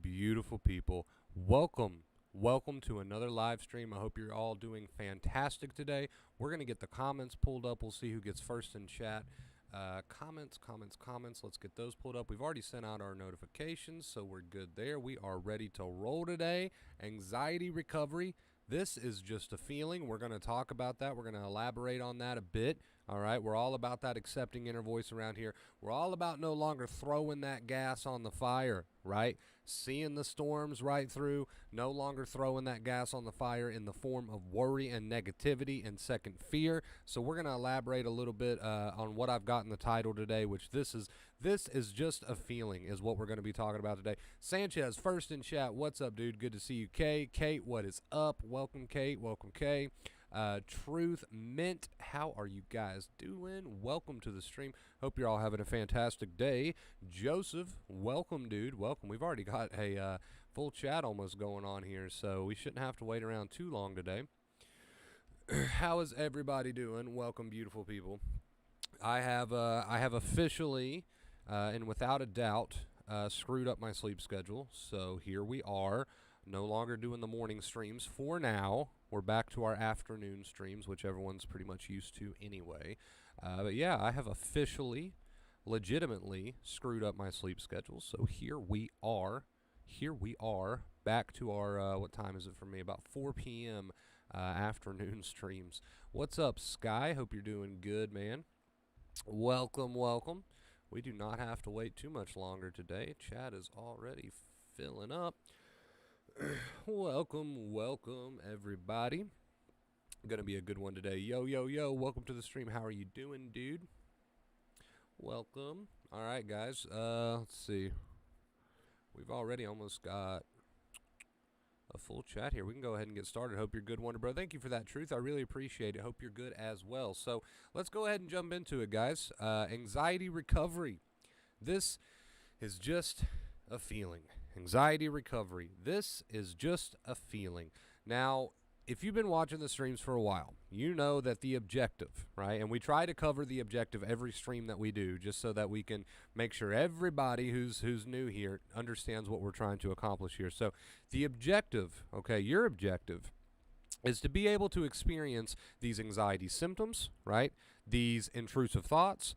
beautiful people. Welcome to another live stream. I hope you're all doing fantastic today. We're going to get the comments pulled up. We'll see who gets first in chat. Comments. Let's get those pulled up. We've already sent out our notifications, so we're good there. We are ready to roll today. Anxiety recovery. This is just a feeling. We're going to talk about that. We're going to elaborate on that a bit. All right. We're all about that accepting inner voice around here. We're all about no longer throwing that gas on the fire, right? Seeing the storms right through, no longer throwing that gas on the fire in the form of worry and negativity and second fear. So we're going to elaborate a little bit on what I've got in the title today, which this is just a feeling is what we're going to be talking about today. Sanchez, first in chat. What's up, dude? Good to see you, Kay. Kate, what is up? Welcome, Kate. Welcome, Kay. Truth Mint, how are you guys doing? Welcome to the stream. Hope you're all having a fantastic day. Joseph, welcome, dude. Welcome. We've already got a full chat almost going on here, so we shouldn't have to wait around too long today. How is everybody doing? Welcome, beautiful people. I have officially and without a doubt screwed up my sleep schedule, so here we are. No longer doing the morning streams for now. We're back to our afternoon streams, which everyone's pretty much used to anyway. But yeah, I have officially, legitimately screwed up my sleep schedule. So here we are. Back to our, what time is it for me? About 4 p.m. Afternoon streams. What's up, Sky? Hope you're doing good, man. Welcome. We do not have to wait too much longer today. Chat is already filling up. Welcome, everybody. Gonna be a good one today. Yo. Welcome to the stream. How are you doing, dude? Welcome. All right, guys. Let's see. We've already almost got a full chat here. We can go ahead and get started. Hope you're good, Wonder Bro. Thank you for that, Truth. I really appreciate it. Hope you're good as well. So let's go ahead and jump into it, guys. Anxiety recovery. This is just a feeling. Anxiety recovery. This is just a feeling. Now, if you've been watching the streams for a while, you know that the objective, right? And we try to cover the objective every stream that we do, just so that we can make sure everybody who's new here understands what we're trying to accomplish here. So the objective, okay, your objective is to be able to experience these anxiety symptoms, right? These intrusive thoughts,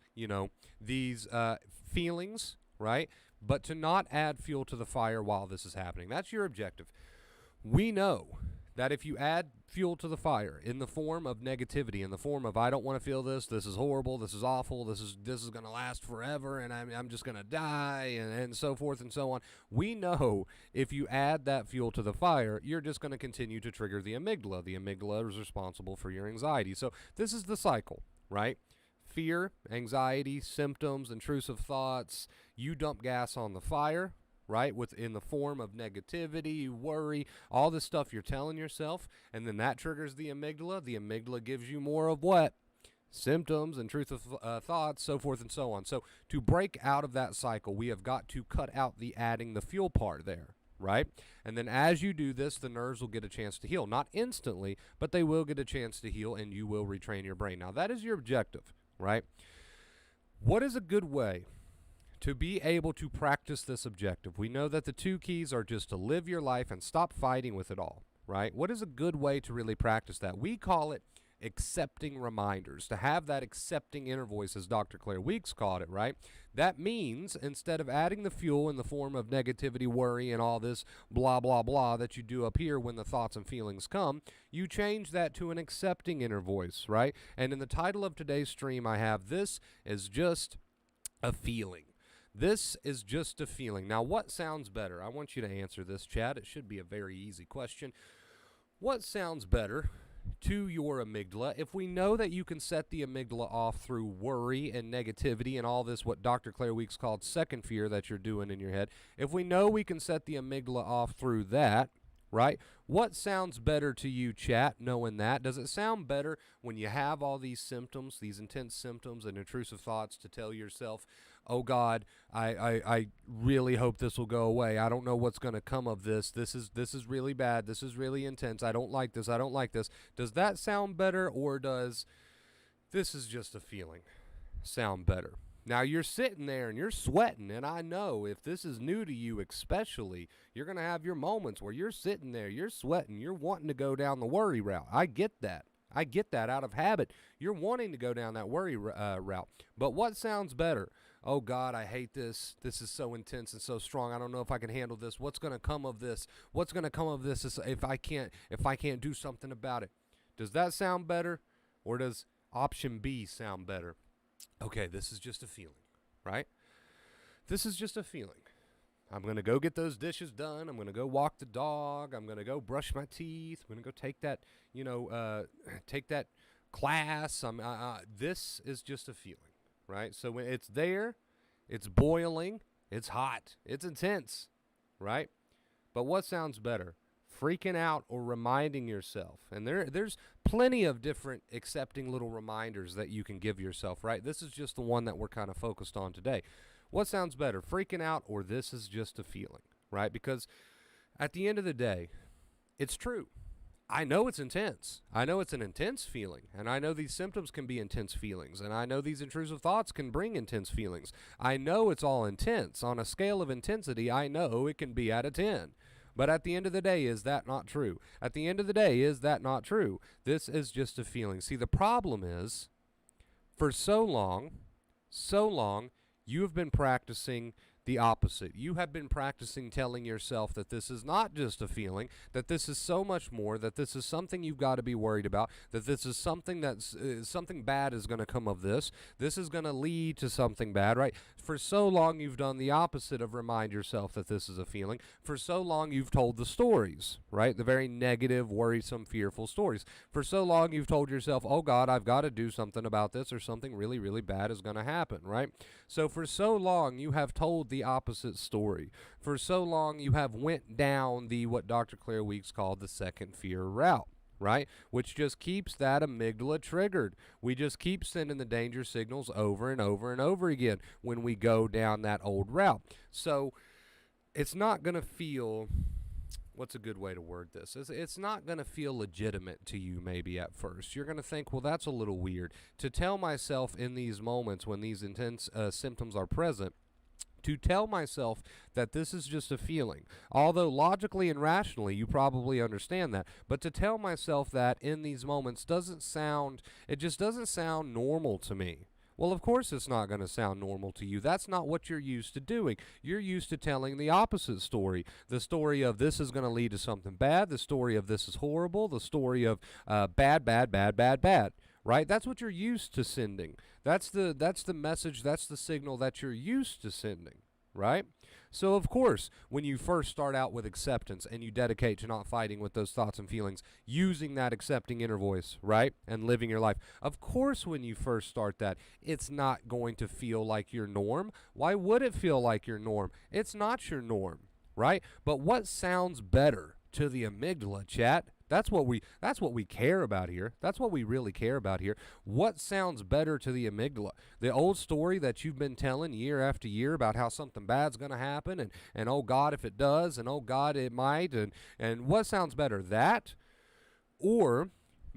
these feelings, right? But to not add fuel to the fire while this is happening. That's your objective. We know that if you add fuel to the fire in the form of negativity, in the form of I don't want to feel this is horrible, this is awful, this is going to last forever, and I'm just going to die, and so forth and so on. We know if you add that fuel to the fire, you're just going to continue to trigger the amygdala. The amygdala is responsible for your anxiety. So this is the cycle, right? Fear, anxiety, symptoms, intrusive thoughts. You dump gas on the fire, right? In the form of negativity, worry, all this stuff you're telling yourself, and then that triggers the amygdala. The amygdala gives you more of what? Symptoms, intrusive thoughts, so forth and so on. So to break out of that cycle, we have got to cut out the adding the fuel part there, right? And then as you do this, the nerves will get a chance to heal. Not instantly, but they will get a chance to heal, and you will retrain your brain. Now, that is your objective, right? What is a good way to be able to practice this objective? We know that the two keys are just to live your life and stop fighting with it all, right? What is a good way to really practice that? We call it accepting reminders, to have that accepting inner voice, as Dr. Claire Weeks called it, right? That means instead of adding the fuel in the form of negativity, worry, and all this blah, blah, blah that you do up here when the thoughts and feelings come, you change that to an accepting inner voice, right? And in the title of today's stream, I have this is just a feeling. This is just a feeling. Now, what sounds better? I want you to answer this, Chad. It should be a very easy question. What sounds better to your amygdala if we know that you can set the amygdala off through worry and negativity and all this, what Dr. Claire Weeks called second fear that you're doing in your head? If we know we can set the amygdala off through that, right? What sounds better to you, chat, knowing that? Does it sound better when you have all these symptoms, these intense symptoms and intrusive thoughts to tell yourself, oh God, I really hope this will go away. I don't know what's going to come of this. This is really bad. This is really intense. I don't like this. I don't like this. Does that sound better, or does this is just a feeling sound better? Now you're sitting there and you're sweating, and I know if this is new to you especially, you're going to have your moments where you're sitting there, you're sweating, you're wanting to go down the worry route. I get that. I get that out of habit. You're wanting to go down that worry route. But what sounds better? Oh God, I hate this. This is so intense and so strong. I don't know if I can handle this. What's going to come of this? What's going to come of this if I can't do something about it? Does that sound better, or does option B sound better? Okay, this is just a feeling, right? This is just a feeling. I'm going to go get those dishes done. I'm going to go walk the dog. I'm going to go brush my teeth. I'm going to go take that, take that class. This is just a feeling, right? So when it's there, it's boiling, it's hot, it's intense, right? But what sounds better? Freaking out or reminding yourself? And there's plenty of different accepting little reminders that you can give yourself, right? This is just the one that we're kind of focused on today. What sounds better, freaking out or this is just a feeling, right? Because at the end of the day, it's true. I know it's intense. I know it's an intense feeling, and I know these symptoms can be intense feelings, and I know these intrusive thoughts can bring intense feelings. I know it's all intense. On a scale of intensity, I know it can be out of 10. But at the end of the day, is that not true? At the end of the day, is that not true? This is just a feeling. See, the problem is, for so long, you have been practicing the opposite. You have been practicing telling yourself that this is not just a feeling, that this is so much more, that this is something you've got to be worried about, that this is something that's something bad is going to come of this. This is going to lead to something bad, right? For so long, you've done the opposite of remind yourself that this is a feeling. For so long, you've told the stories, right? The very negative, worrisome, fearful stories. For so long, you've told yourself, oh God, I've got to do something about this, or something really, really bad is going to happen, right? So for so long, you have told the opposite story. For so long, you have went down the what Dr. Claire Weeks called the second fear route, right? Which just keeps that amygdala triggered. We just keep sending the danger signals over and over and over again when we go down that old route. So it's not going to feel, what's a good way to word this? It's not going to feel legitimate to you maybe at first. You're going to think, well, that's a little weird. To tell myself in these moments when these intense symptoms are present, to tell myself that this is just a feeling, although logically and rationally you probably understand that, but to tell myself that in these moments it just doesn't sound normal to me. Well, of course it's not going to sound normal to you. That's not what you're used to doing. You're used to telling the opposite story. The story of this is going to lead to something bad. The story of this is horrible. The story of bad, bad, bad, bad, bad. Right? That's what you're used to sending. That's the message, that's the signal that you're used to sending, right? So of course, when you first start out with acceptance and you dedicate to not fighting with those thoughts and feelings, using that accepting inner voice, right? And living your life. Of course, when you first start that, it's not going to feel like your norm. Why would it feel like your norm? It's not your norm, right? But what sounds better to the amygdala, chat? That's what we care about here. That's what we really care about here. What sounds better to the amygdala? The old story that you've been telling year after year about how something bad's going to happen and oh God if it does and oh God it might and what sounds better, that or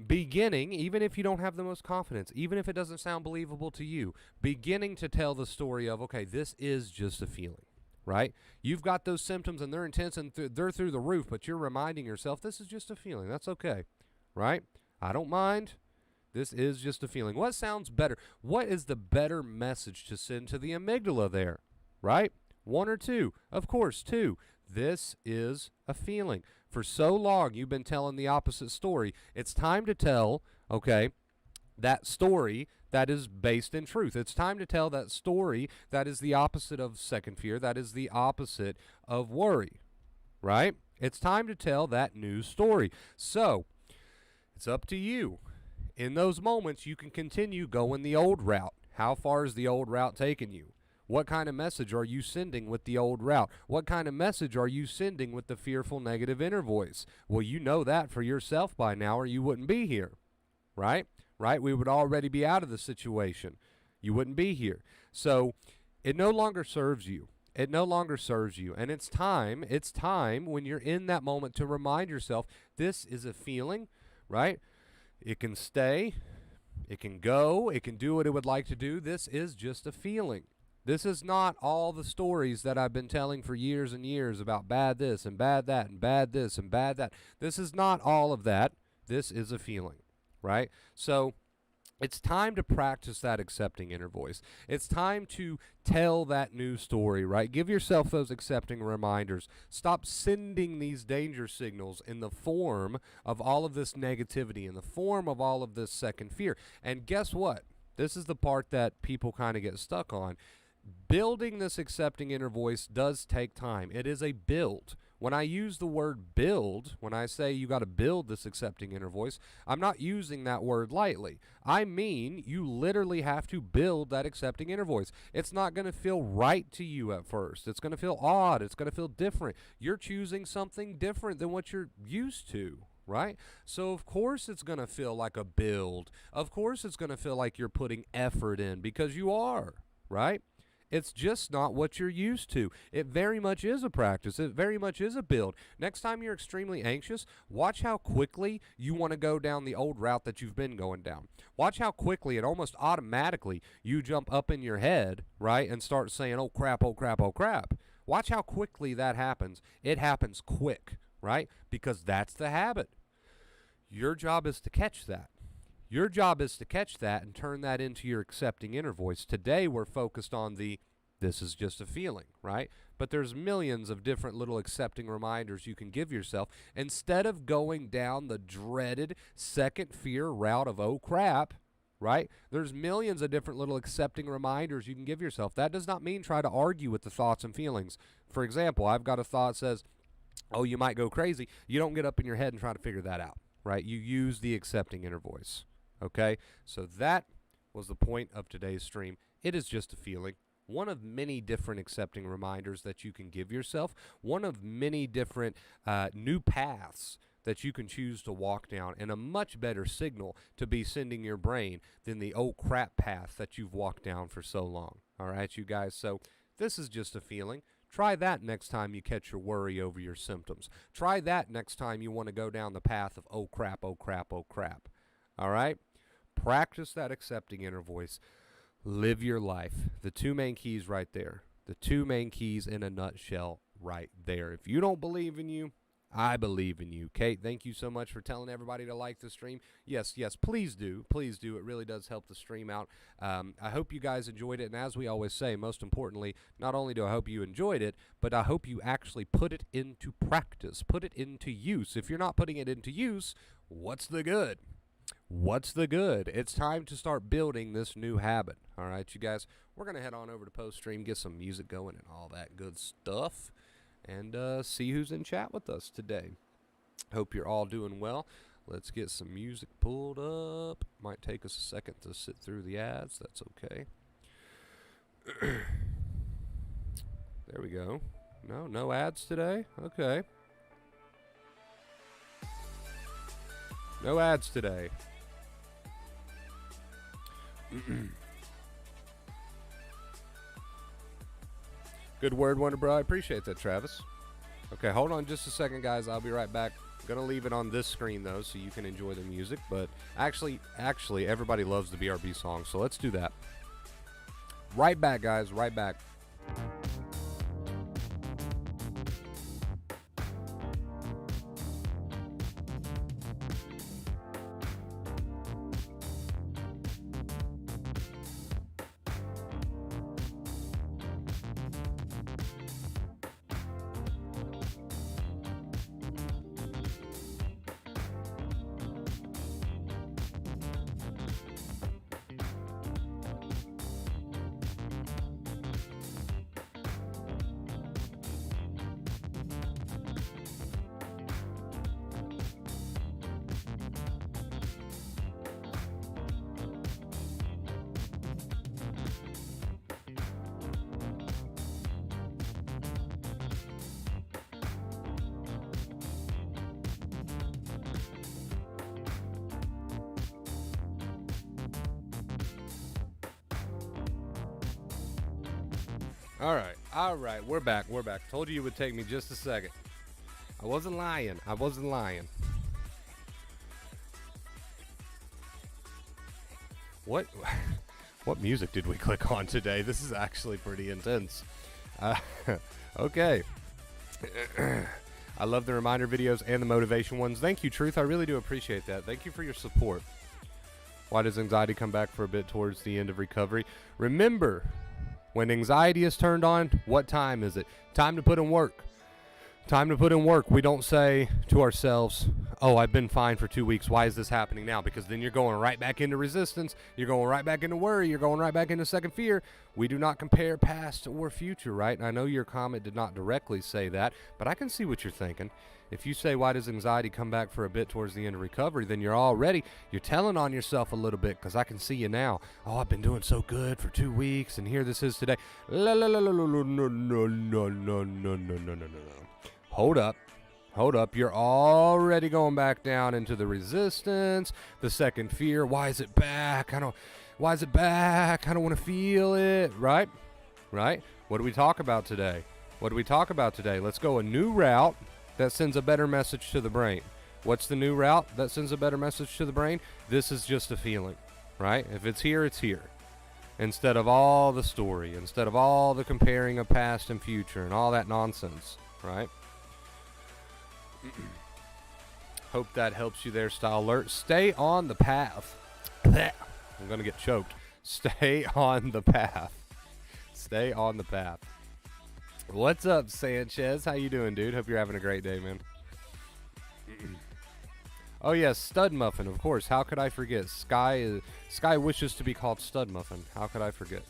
beginning, even if you don't have the most confidence, even if it doesn't sound believable to you, beginning to tell the story of, okay, this is just a feeling. Right? You've got those symptoms and they're intense and they're through the roof, but you're reminding yourself this is just a feeling. That's okay. Right? I don't mind. This is just a feeling. What sounds better? What is the better message to send to the amygdala there? Right? One or two? Of course, two. This is a feeling. For so long, you've been telling the opposite story. It's time to tell, okay, that story that is based in truth. It's time to tell that story that is the opposite of second fear, that is the opposite of worry, right? It's time to tell that new story. So, it's up to you. In those moments, you can continue going the old route. How far is the old route taking you? What kind of message are you sending with the old route? What kind of message are you sending with the fearful negative inner voice? Well, you know that for yourself by now or you wouldn't be here, right? Right? We would already be out of the situation. You wouldn't be here. So it no longer serves you. It no longer serves you. And it's time when you're in that moment to remind yourself this is a feeling, right? It can stay, It can go, it can do what it would like to do. This is just a feeling. This is not all the stories that I've been telling for years and years about bad this and bad that and bad this and bad that. This is not all of that. This is a feeling, right? So it's time to practice that accepting inner voice. It's time to tell that new story, right? Give yourself those accepting reminders. Stop sending these danger signals in the form of all of this negativity, in the form of all of this second fear. And guess what? This is the part that people kind of get stuck on. Building this accepting inner voice does take time. It is a build. When I use the word build, when I say you got to build this accepting inner voice, I'm not using that word lightly. I mean, you literally have to build that accepting inner voice. It's not going to feel right to you at first. It's going to feel odd. It's going to feel different. You're choosing something different than what you're used to, right? So of course it's going to feel like a build. Of course it's going to feel like you're putting effort in, because you are, right? It's just not what you're used to. It very much is a practice. It very much is a build. Next time you're extremely anxious, watch how quickly you want to go down the old route that you've been going down. Watch how quickly and almost automatically you jump up in your head, right, and start saying, oh crap, oh crap, oh crap. Watch how quickly that happens. It happens quick, right, because that's the habit. Your job is to catch that. Your job is to catch that and turn that into your accepting inner voice. Today we're focused on this is just a feeling, right? But there's millions of different little accepting reminders you can give yourself. Instead of going down the dreaded second fear route of, oh crap, right? There's millions of different little accepting reminders you can give yourself. That does not mean try to argue with the thoughts and feelings. For example, I've got a thought that says, oh, you might go crazy. You don't get up in your head and try to figure that out, right? You use the accepting inner voice. Okay, so that was the point of today's stream. It is just a feeling. One of many different accepting reminders that you can give yourself. One of many different new paths that you can choose to walk down, and a much better signal to be sending your brain than the oh crap path that you've walked down for so long. All right, you guys, so this is just a feeling. Try that next time you catch your worry over your symptoms. Try that next time you want to go down the path of oh crap, oh crap, oh crap. All right? Practice that accepting inner voice. Live your life. The two main keys right there. The two main keys in a nutshell right there. If you don't believe in you, I believe in you. Kate, thank you so much for telling everybody to like the stream. Yes, please do. Please do. It really does help the stream out. I hope you guys enjoyed it. And as we always say, most importantly, not only do I hope you enjoyed it, but I hope you actually put it into practice. Put it into use. If you're not putting it into use, what's the good? What's the good? It's time to start building this new habit. All right, you guys, we're going to head on over to post stream, get some music going and all that good stuff, and see who's in chat with us today. Hope you're all doing well. Let's get some music pulled up. Might take us a second to sit through the ads. That's okay. There we go. No ads today? Okay. No ads today. Good word, Wonder Bro. I appreciate that, Travis. Okay, hold on just a second, guys. I'll be right back. I'm going to leave it on this screen, though, so you can enjoy the music. But actually, everybody loves the BRB song, so let's do that. Right back, guys. Right back. All right, we're back. Told you it would take me just a second. I wasn't lying. What what music did we click on today? This is actually pretty intense. Okay. I love the reminder videos and the motivation ones. Thank you, Truth. I really do appreciate that. Thank you for your support. Why does anxiety come back for a bit towards the end of recovery? Remember, when anxiety is turned on, what time is it? Time to put in work. Time to put in work. We don't say to ourselves, oh, I've been fine for 2 weeks. Why is this happening now? Because then you're going right back into resistance. You're going right back into worry. You're going right back into second fear. We do not compare past or future, right? And I know your comment did not directly say that, but I can see what you're thinking. If you say, why does anxiety come back for a bit towards the end of recovery, then you're telling on yourself a little bit, because I can see you now. Oh, I've been doing so good for 2 weeks, and here this is today. La la la la la la no no no no no no no no. Hold up. You're already going back down into the resistance, the second fear. Why is it back? Why is it back? I don't want to feel it. Right? What do we talk about today? Let's go a new route that sends a better message to the brain. What's the new route that sends a better message to the brain? This is just a feeling, right? If it's here, it's here. Instead of all the story, instead of all the comparing of past and future and all that nonsense, right? Hope that helps you there, Style Alert. Stay on the path. I'm going to get choked. Stay on the path. What's up, Sanchez? How you doing, dude? Hope you're having a great day, man. Oh, yes, Stud Muffin, of course. How could I forget? Sky wishes to be called Stud Muffin. How could I forget?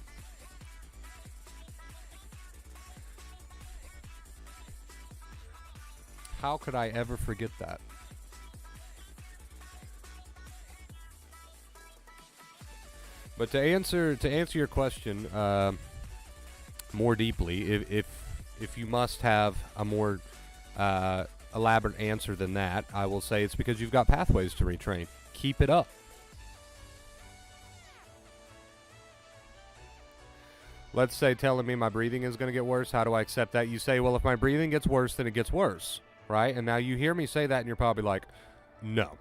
How could I ever forget that? But to answer your question more deeply, if you must have a more elaborate answer than that, I will say it's because you've got pathways to retrain. Keep it up. Let's say telling me my breathing is going to get worse. How do I accept that? You say, well, if my breathing gets worse, then it gets worse. Right? And now you hear me say that and you're probably like, no,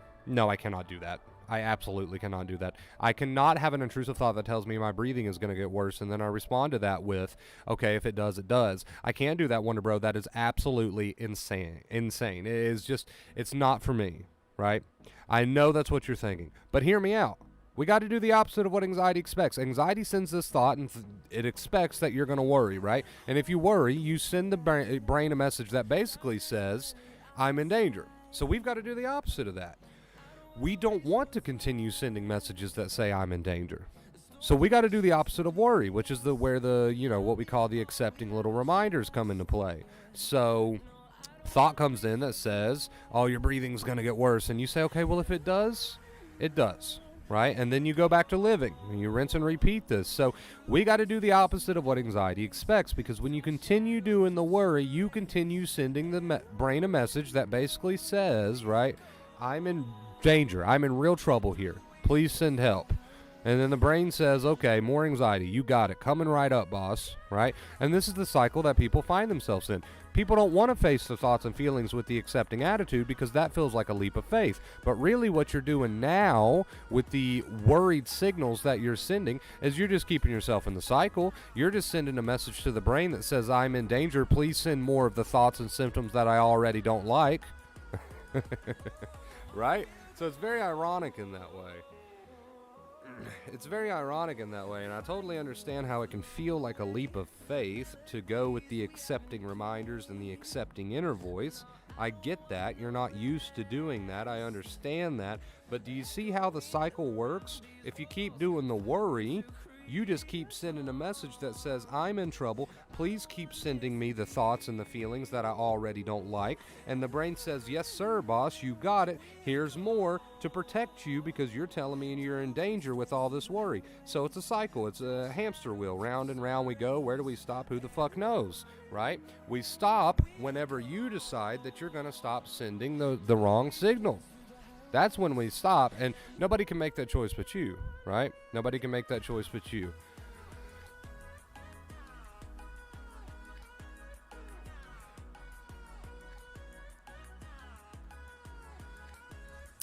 I cannot do that. I absolutely cannot do that. I cannot have an intrusive thought that tells me my breathing is going to get worse, and then I respond to that with, okay, if it does, it does. I can't do that, Wonder Bro. That is absolutely insane. It is just, it's not for me, right? I know that's what you're thinking, but hear me out. We got to do the opposite of what anxiety expects. Anxiety sends this thought, and it expects that you're going to worry, right? And if you worry, you send the brain a message that basically says, I'm in danger. So we've got to do the opposite of that. We don't want to continue sending messages that say I'm in danger. So we got to do the opposite of worry, which is where what we call the accepting little reminders come into play. So thought comes in that says, oh, your breathing's going to get worse. And you say, okay, well, if it does, it does. Right? And then you go back to living and you rinse and repeat this. So we got to do the opposite of what anxiety expects, because when you continue doing the worry, you continue sending the brain a message that basically says, right, I'm in danger. I'm in real trouble here. Please send help. And then the brain says, okay, more anxiety. You got it. Coming right up, boss. Right? And this is the cycle that people find themselves in. People don't want to face the thoughts and feelings with the accepting attitude because that feels like a leap of faith. But really what you're doing now with the worried signals that you're sending is you're just keeping yourself in the cycle. You're just sending a message to the brain that says, I'm in danger. Please send more of the thoughts and symptoms that I already don't like. Right? So it's very ironic in that way. And I totally understand how it can feel like a leap of faith to go with the accepting reminders and the accepting inner voice. I get that. You're not used to doing that. I understand that. But do you see how the cycle works? If you keep doing the worry, you just keep sending a message that says, I'm in trouble. Please keep sending me the thoughts and the feelings that I already don't like. And the brain says, yes, sir, boss, you got it. Here's more to protect you because you're telling me you're in danger with all this worry. So it's a cycle. It's a hamster wheel. Round and round we go. Where do we stop? Who the fuck knows, right? We stop whenever you decide that you're going to stop sending the wrong signal. That's when we stop, and nobody can make that choice but you, right? Nobody can make that choice but you.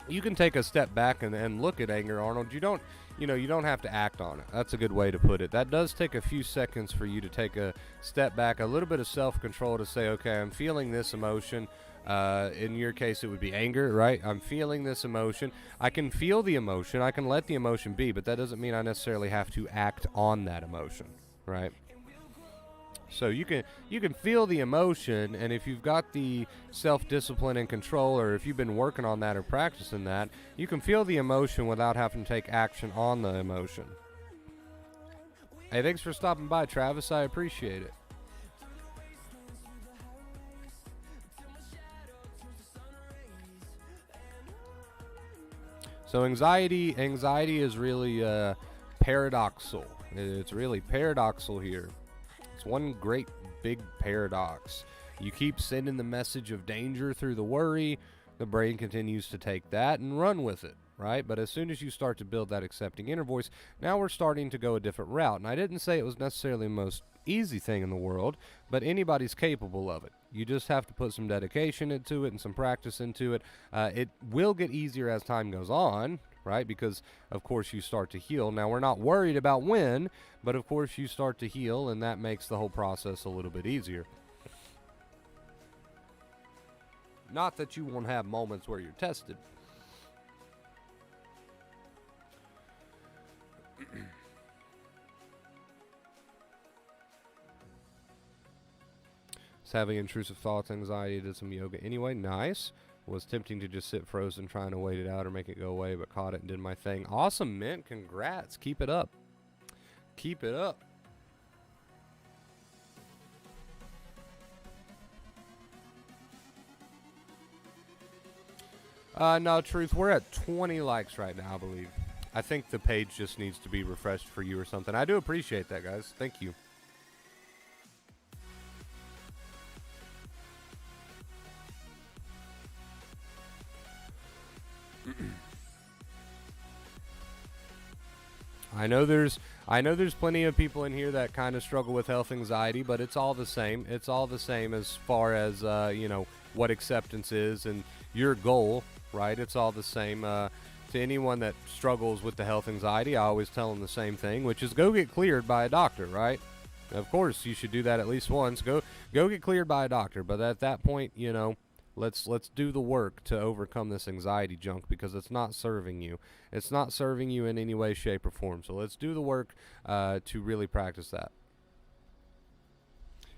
you can take a step back and look at anger, Arnold. You don't, you don't have to act on it. That's a good way to put it. That does take a few seconds for you to take a step back, a little bit of self-control to say, okay, I'm feeling this emotion. In your case, it would be anger, right? I'm feeling this emotion. I can feel the emotion. I can let the emotion be, but that doesn't mean I necessarily have to act on that emotion, right? So you can feel the emotion, and if you've got the self-discipline and control, or if you've been working on that or practicing that, you can feel the emotion without having to take action on the emotion. Hey, thanks for stopping by, Travis. I appreciate it. So anxiety is really paradoxal. It's really paradoxal here. It's one great big paradox. You keep sending the message of danger through the worry, the brain continues to take that and run with it, right? But as soon as you start to build that accepting inner voice, now we're starting to go a different route. And I didn't say it was necessarily the most easy thing in the world, but anybody's capable of it. You just have to put some dedication into it and some practice into it. It will get easier as time goes on, right? Because, of course, you start to heal. Now, we're not worried about when, but, of course, you start to heal, and that makes the whole process a little bit easier. Not that you won't have moments where you're tested. Having intrusive thoughts, anxiety, did some yoga anyway. Nice. Was tempting to just sit frozen trying to wait it out or make it go away, but caught it and did my thing. Awesome, Mint. Congrats. Keep it up. Keep it up. No, Truth, we're at 20 likes right now, I believe. I think the page just needs to be refreshed for you or something. I do appreciate that, guys. Thank you. I know there's plenty of people in here that kind of struggle with health anxiety, but it's all the same. It's all the same as far as what acceptance is and your goal, right? It's all the same. To anyone that struggles with the health anxiety, I always tell them the same thing, which is go get cleared by a doctor, right? Of course, you should do that at least once. Go get cleared by a doctor, but at that point, let's do the work to overcome this anxiety junk, because it's not serving you. It's not serving you in any way, shape, or form. So let's do the work to really practice that.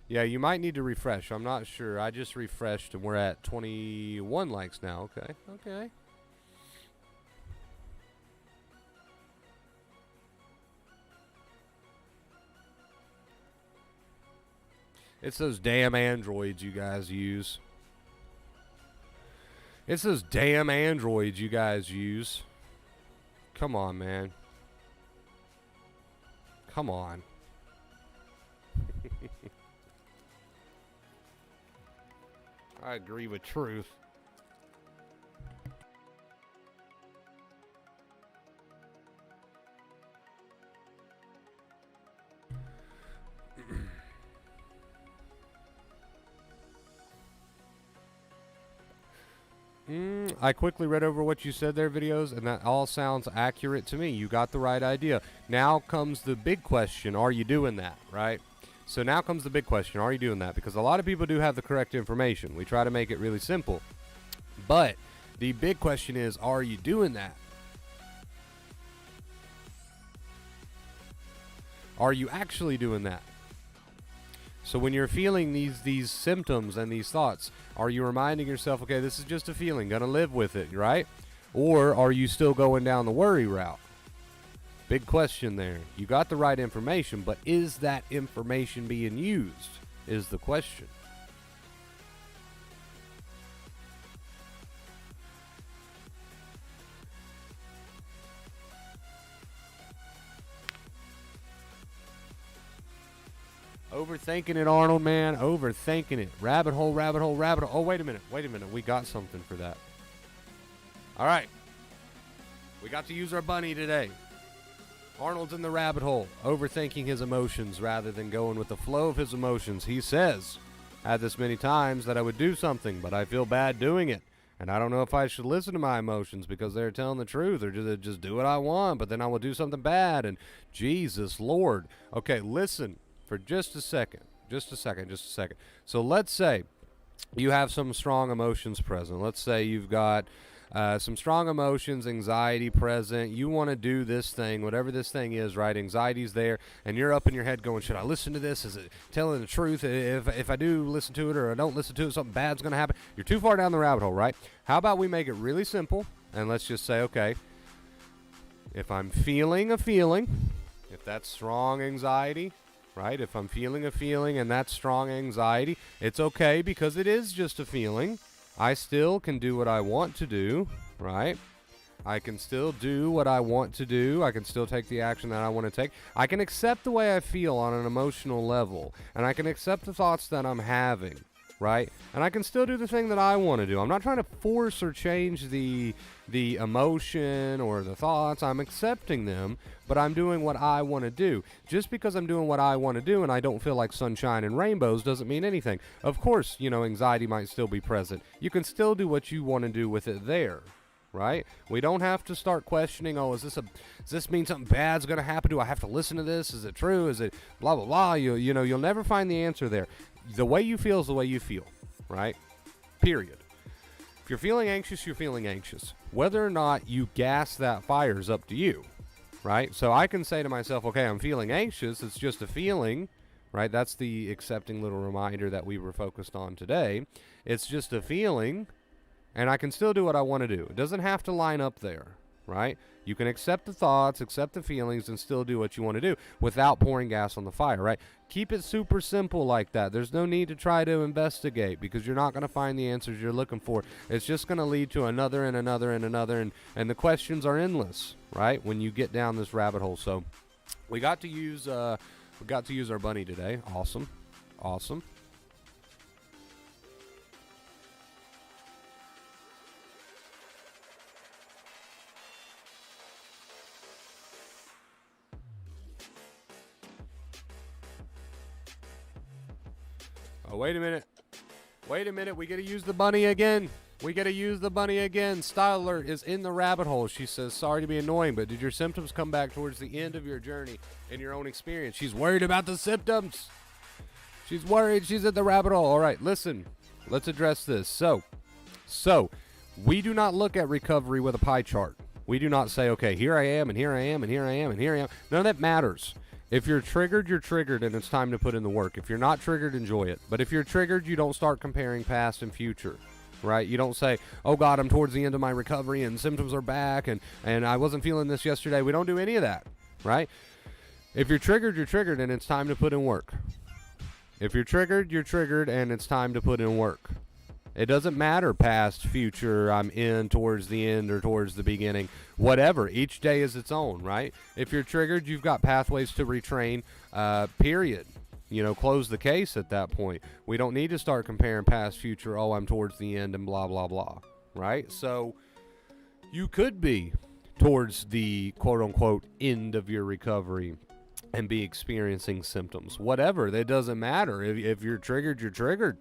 Yeah, you might need to refresh. I'm not sure. I just refreshed, and we're at 21 likes now. Okay. It's those damn androids you guys use. It's those damn androids you guys use. Come on, man. Come on. I agree with Truth. I quickly read over what you said there, videos, and that all sounds accurate to me. You got the right idea. Now comes the big question, are you doing that, right? So now comes the big question, are you doing that? Because a lot of people do have the correct information. We try to make it really simple. But the big question is, are you doing that? Are you actually doing that? So when you're feeling these symptoms and these thoughts, are you reminding yourself, okay, this is just a feeling, gonna live with it, right? Or are you still going down the worry route? Big question there. You got the right information, but is that information being used is the question. Overthinking it, Arnold, man. Overthinking it. Rabbit hole, rabbit hole, rabbit hole. Oh, wait a minute. We got something for that. All right. We got to use our bunny today. Arnold's in the rabbit hole, overthinking his emotions rather than going with the flow of his emotions. He says, had this many times that I would do something, but I feel bad doing it. And I don't know if I should listen to my emotions because they're telling the truth or just do what I want, but then I will do something bad. And Jesus, Lord. Okay, listen for just a second. Just a second. So let's say you have some strong emotions present. Let's say you've got some strong emotions, anxiety present. You want to do this thing, whatever this thing is, right? Anxiety's there, and you're up in your head going, should I listen to this? Is it telling the truth? If I do listen to it or I don't listen to it, something bad's going to happen. You're too far down the rabbit hole, right? How about we make it really simple, and let's just say, okay, if I'm feeling a feeling, if that's strong anxiety, right? If I'm feeling a feeling and that's strong anxiety, it's okay because it is just a feeling. I still can do what I want to do, right? I can still do what I want to do. I can still take the action that I want to take. I can accept the way I feel on an emotional level, and I can accept the thoughts that I'm having, right? And I can still do the thing that I want to do. I'm not trying to force or change the emotion or the thoughts. I'm accepting them, but I'm doing what I want to do. Just because I'm doing what I want to do and I don't feel like sunshine and rainbows doesn't mean anything. Of course, anxiety might still be present. You can still do what you want to do with it there, right? We don't have to start questioning, does this mean something bad's going to happen? Do I have to listen to this? Is it true? Is it blah, blah, blah? You'll never find the answer there. The way you feel is the way you feel, right? Period. If you're feeling anxious, you're feeling anxious. Whether or not you gas that fire is up to you, right? So I can say to myself, okay, I'm feeling anxious. It's just a feeling, right? That's the accepting little reminder that we were focused on today. It's just a feeling, and I can still do what I want to do. It doesn't have to line up there, right? You can accept the thoughts, accept the feelings, and still do what you want to do without pouring gas on the fire, right? Keep it super simple like that. There's no need to try to investigate because you're not going to find the answers you're looking for. It's just going to lead to another and another and another, and the questions are endless, right, when you get down this rabbit hole. So we got to use our bunny today. Awesome. Oh, wait a minute. We got to use the bunny again. Style Alert is in the rabbit hole. She says, sorry to be annoying, but did your symptoms come back towards the end of your journey in your own experience? She's worried about the symptoms. She's worried. She's at the rabbit hole. All right, listen. Let's address this. So we do not look at recovery with a pie chart. We do not say, okay, here I am, and here I am, and here I am, and here I am. None of that matters. If you're triggered, you're triggered, and it's time to put in the work. If you're not triggered, enjoy it. But if you're triggered, you don't start comparing past and future, right? You don't say, oh, God, I'm towards the end of my recovery, and symptoms are back, and I wasn't feeling this yesterday. We don't do any of that, right? If you're triggered, you're triggered, and it's time to put in work. If you're triggered, and it's time to put in work. It doesn't matter past, future, I'm in, towards the end, or towards the beginning. Whatever. Each day is its own, right? If you're triggered, you've got pathways to retrain, period. Close the case at that point. We don't need to start comparing past, future, oh, I'm towards the end, and blah, blah, blah, right? So you could be towards the quote-unquote end of your recovery and be experiencing symptoms. Whatever. That doesn't matter. If you're triggered, you're triggered.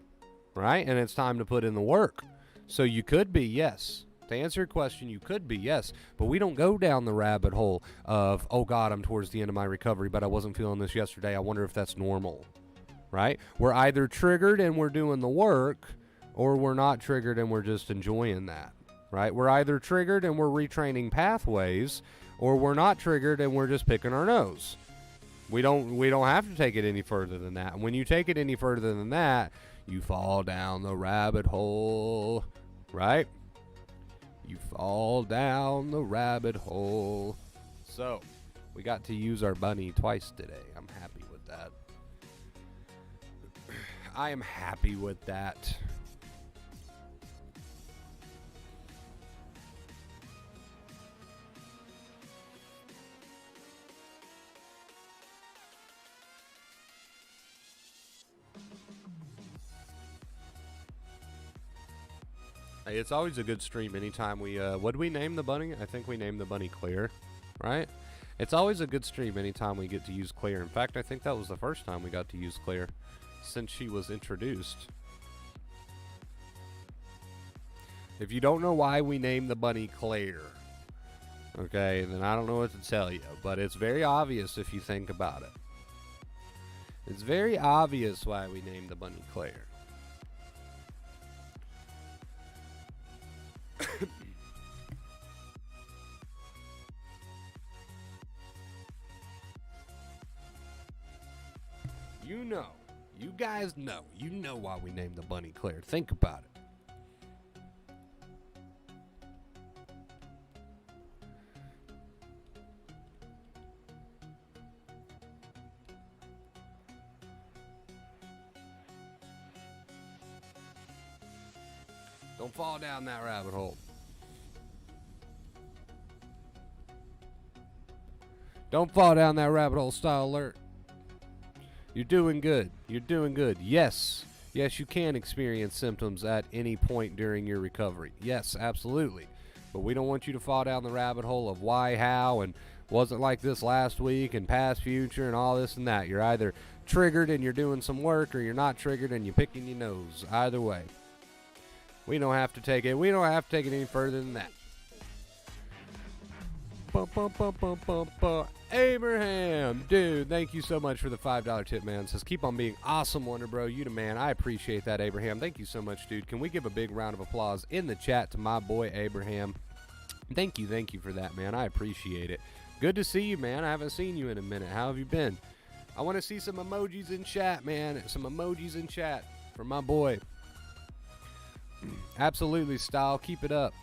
Right? And it's time to put in the work. So you could be, yes. To answer your question, you could be, yes. But we don't go down the rabbit hole of, oh, God, I'm towards the end of my recovery, but I wasn't feeling this yesterday. I wonder if that's normal. Right? We're either triggered and we're doing the work, or we're not triggered and we're just enjoying that. Right? We're either triggered and we're retraining pathways, or we're not triggered and we're just picking our nose. We don't have to take it any further than that. And when you take it any further than that, you fall down the rabbit hole, right? You fall down the rabbit hole. So, we got to use our bunny twice today. I'm happy with that. I am happy with that. Hey, it's always a good stream anytime we, what did we name the bunny? I think we named the bunny Claire, right? It's always a good stream anytime we get to use Claire. In fact, I think that was the first time we got to use Claire since she was introduced. If you don't know why we named the bunny Claire, okay, then I don't know what to tell you. But it's very obvious if you think about it. It's very obvious why we named the bunny Claire. You know. You guys know. You know why we named the bunny Claire. Think about it. Don't fall down that rabbit hole. Don't fall down that rabbit hole, style alert. You're doing good. You're doing good. Yes. Yes, you can experience symptoms at any point during your recovery. Yes, absolutely. But we don't want you to fall down the rabbit hole of why, how, and wasn't like this last week and past future and all this and that. You're either triggered and you're doing some work, or you're not triggered and you're picking your nose. Either way. We don't have to take it. We don't have to take it any further than that. Abraham, dude, thank you so much for the $5 tip, man. Says, keep on being awesome, Wonder Bro. You the man. I appreciate that, Abraham. Thank you so much, dude. Can we give a big round of applause in the chat to my boy, Abraham? Thank you for that, man. I appreciate it. Good to see you, man. I haven't seen you in a minute. How have you been? I want to see some emojis in chat, man. Some emojis in chat for my boy. Absolutely, Style. Keep it up.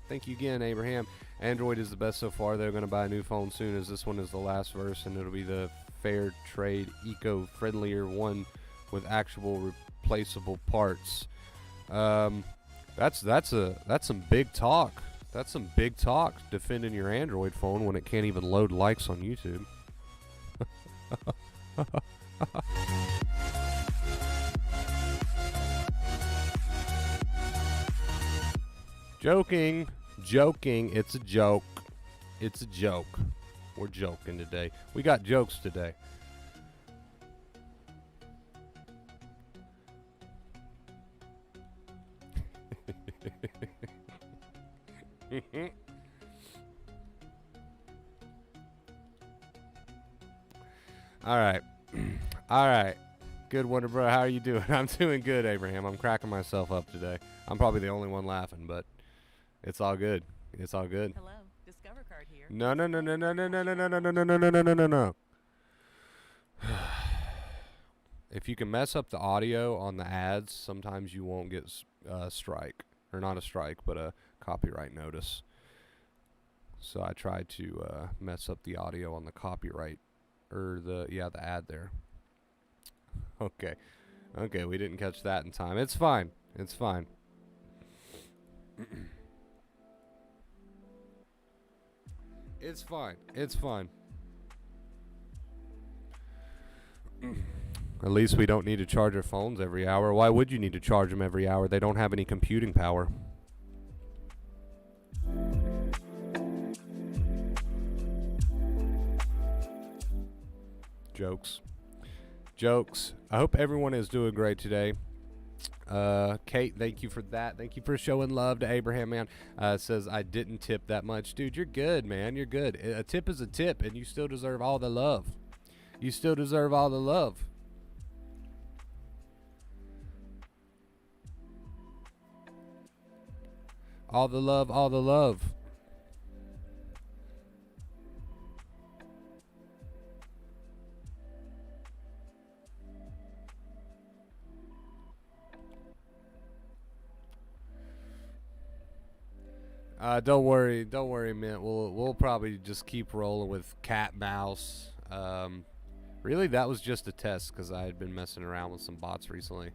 Thank you again, Abraham. Android is the best so far. They're going to buy a new phone soon, as this one is the last verse, and it'll be the fair trade, eco-friendlier one with actual replaceable parts. That's some big talk. That's some big talk defending your Android phone when it can't even load likes on YouTube. Joking. It's a joke. It's a joke. We're joking today. We got jokes today. All right. All right. Good, Wonder Bro. How are you doing? I'm doing good, Abraham. I'm cracking myself up today. I'm probably the only one laughing, but it's all good. It's all good. Hello, Discover Card here. No. If you can mess up the audio on the ads, sometimes you won't get strike, or not a strike, but a copyright notice. So I tried to mess up the audio on the copyright, or the ad there. Okay, we didn't catch that in time. It's fine. It's fine. It's fine. It's fine. At least we don't need to charge our phones every hour. Why would you need to charge them every hour? They don't have any computing power. Jokes. I hope everyone is doing great today. Kate, thank you for that. Thank you for showing love to Abraham, man. Says, I didn't tip that much. Dude, you're good, man. You're good. A tip is a tip, and you still deserve all the love. You still deserve all the love. All the love, all the love. Don't worry, Mint. We'll probably just keep rolling with cat mouse. Really, that was just a test because I had been messing around with some bots recently.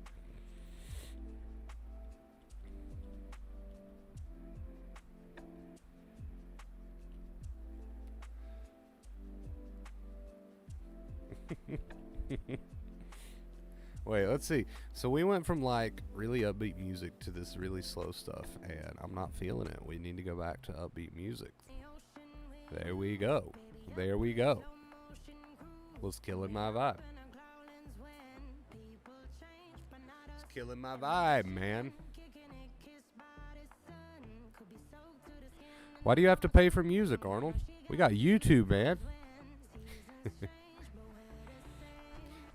Wait, let's see. So we went from like really upbeat music to this really slow stuff, and I'm not feeling it. We need to go back to upbeat music. There we go. There we go. Was killing my vibe. It's killing my vibe, man. Why do you have to pay for music, Arnold? We got YouTube, man.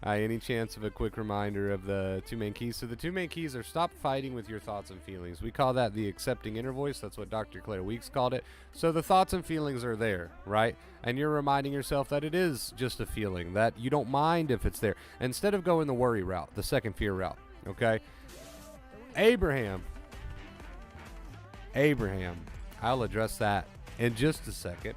Any chance of a quick reminder of the two main keys? So the two main keys are stop fighting with your thoughts and feelings. We call that the accepting inner voice. That's what Dr. Claire Weeks called it. So the thoughts and feelings are there, right? And you're reminding yourself that it is just a feeling, that you don't mind if it's there. Instead of going the worry route, the second fear route, okay? Abraham, I'll address that in just a second.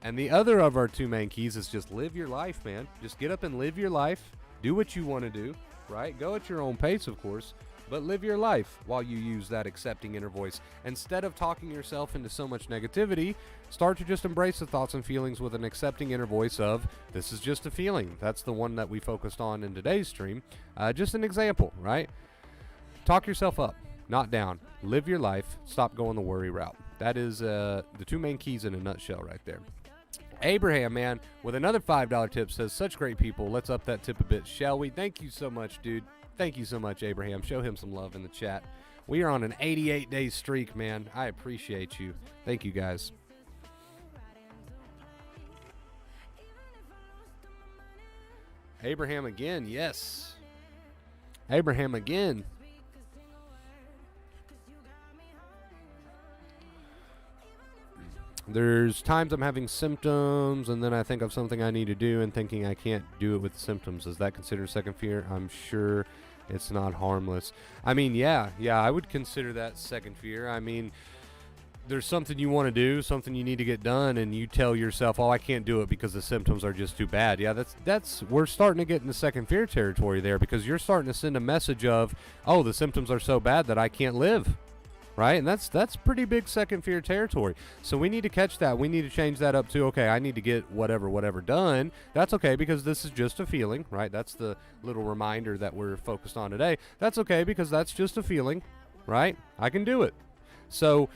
And the other of our two main keys is just live your life, man. Just get up and live your life. Do what you want to do, right? Go at your own pace, of course, but live your life while you use that accepting inner voice. Instead of talking yourself into so much negativity, start to just embrace the thoughts and feelings with an accepting inner voice of, this is just a feeling. That's the one that we focused on in today's stream. Just an example, right? Talk yourself up, not down. Live your life. Stop going the worry route. That is the two main keys in a nutshell right there. Abraham, man, with another $5 tip says, such great people. Let's up that tip a bit, shall we? Thank you so much, dude. Thank you so much, Abraham. Show him some love in the chat. We are on an 88-day streak, man. I appreciate you. Thank you, guys. Abraham again, yes. Abraham again. There's times I'm having symptoms, and then I think of something I need to do and thinking I can't do it with symptoms. Is that considered second fear? I'm sure it's not harmless. I mean, yeah, I would consider that second fear. I mean, there's something you want to do, something you need to get done, and you tell yourself, oh, I can't do it because the symptoms are just too bad. Yeah, that's we're starting to get into second fear territory there, because you're starting to send a message of, oh, the symptoms are so bad that I can't live. Right? And that's pretty big second fear territory. So we need to catch that. We need to change that up to, okay, I need to get whatever done. That's okay, because this is just a feeling, right? That's the little reminder that we're focused on today. That's okay, because that's just a feeling, right? I can do it. So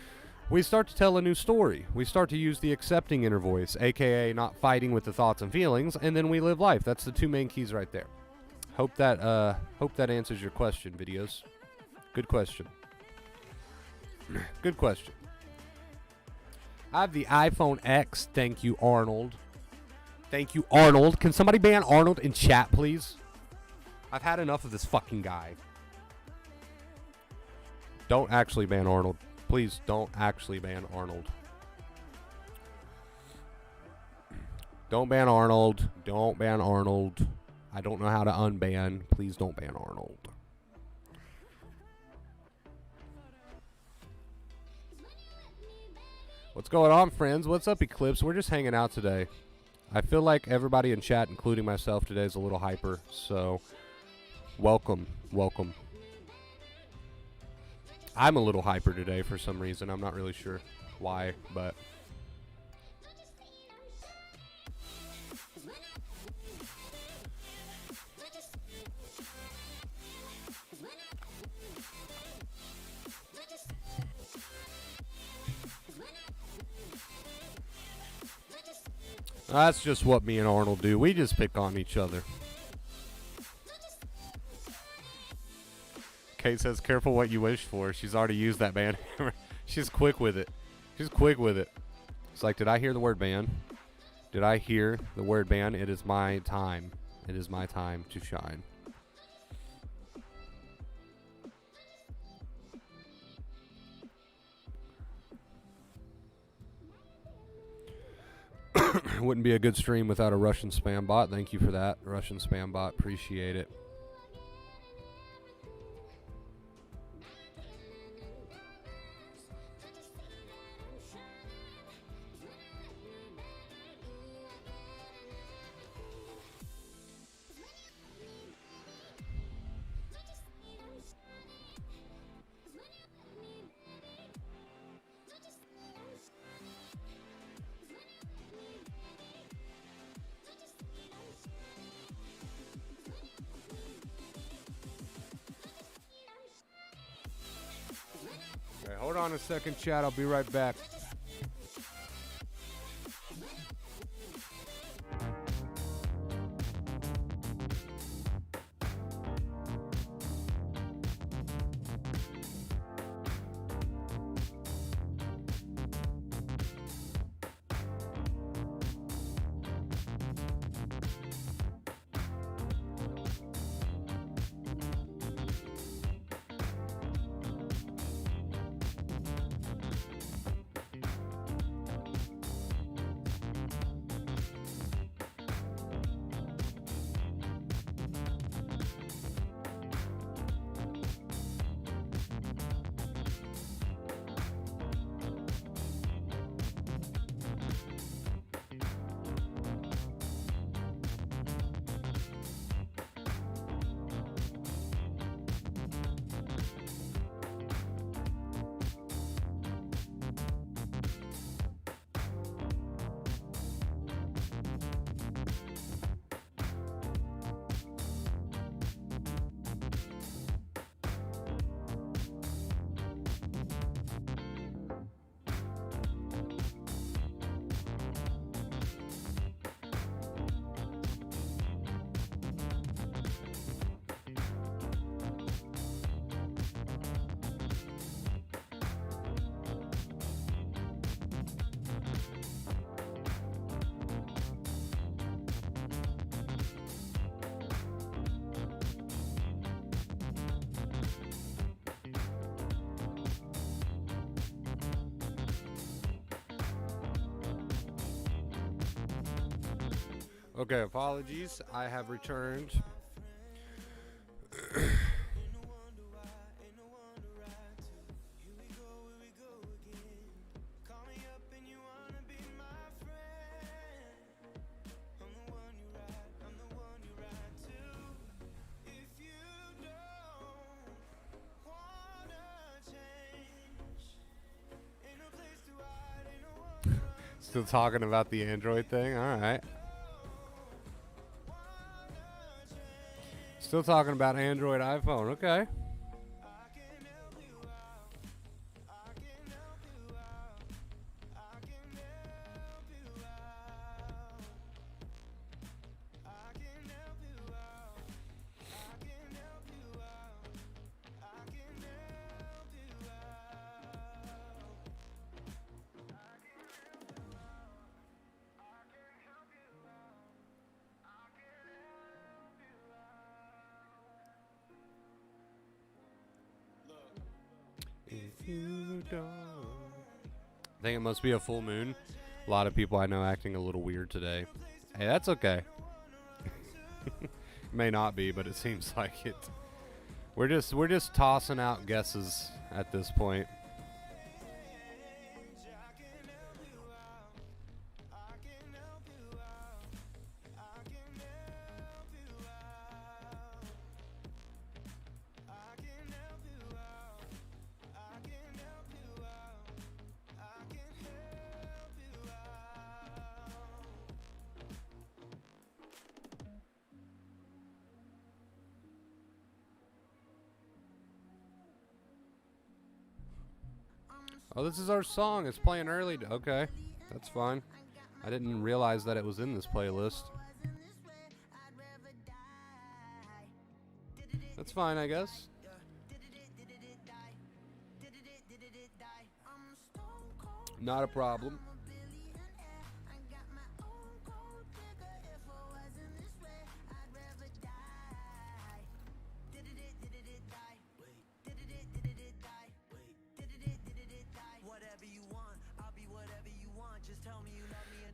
we start to tell a new story. We start to use the accepting inner voice, aka not fighting with the thoughts and feelings, and then we live life. That's the two main keys right there. Hope that answers your question, videos. Good question. Good question. I have the iPhone X. Thank you, Arnold. Thank you, Arnold. Can somebody ban Arnold in chat, please? I've had enough of this fucking guy. Don't actually ban Arnold. Please don't actually ban Arnold. Don't ban Arnold. Don't ban Arnold. I don't know how to unban. Please don't ban Arnold. What's going on, friends? What's up, Eclipse? We're just hanging out today. I feel like everybody in chat, including myself today, is a little hyper. So, welcome. Welcome. I'm a little hyper today for some reason. I'm not really sure why, but... That's just what me and Arnold do. We just pick on each other. Kate says, careful what you wish for. She's already used that ban. She's quick with it. She's quick with it. It's like, did I hear the word ban? Did I hear the word ban? It is my time. It is my time to shine. Wouldn't be a good stream without a Russian spam bot. Thank you for that, Russian spam bot. Appreciate it. Hold on a second, chat. I'll be right back. Okay, apologies. I have returned. Still talking about the Android thing? All right. Still talking about Android iPhone. Okay. If you don't. I think it must be a full moon. A lot of people I know acting a little weird today. Hey, that's okay. May not be, but it seems like it. We're just tossing out guesses at this point. Oh, this is our song. It's playing early. Okay, that's fine. I didn't realize that it was in this playlist. That's fine, I guess. Not a problem.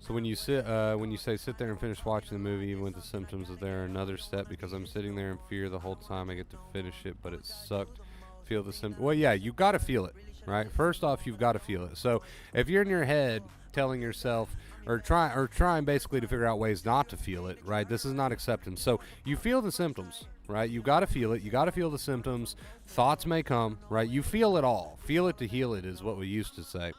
So when you say sit there and finish watching the movie, even with the symptoms, is there another step? Because I'm sitting there in fear the whole time I get to finish it, but it sucked. Feel the symptoms. Well, yeah, you got to feel it, right? First off, you've got to feel it. So if you're in your head telling yourself or trying basically to figure out ways not to feel it, right? This is not acceptance. So you feel the symptoms, right? You got to feel it. You got to feel the symptoms. Thoughts may come, right? You feel it all. Feel it to heal it is what we used to say.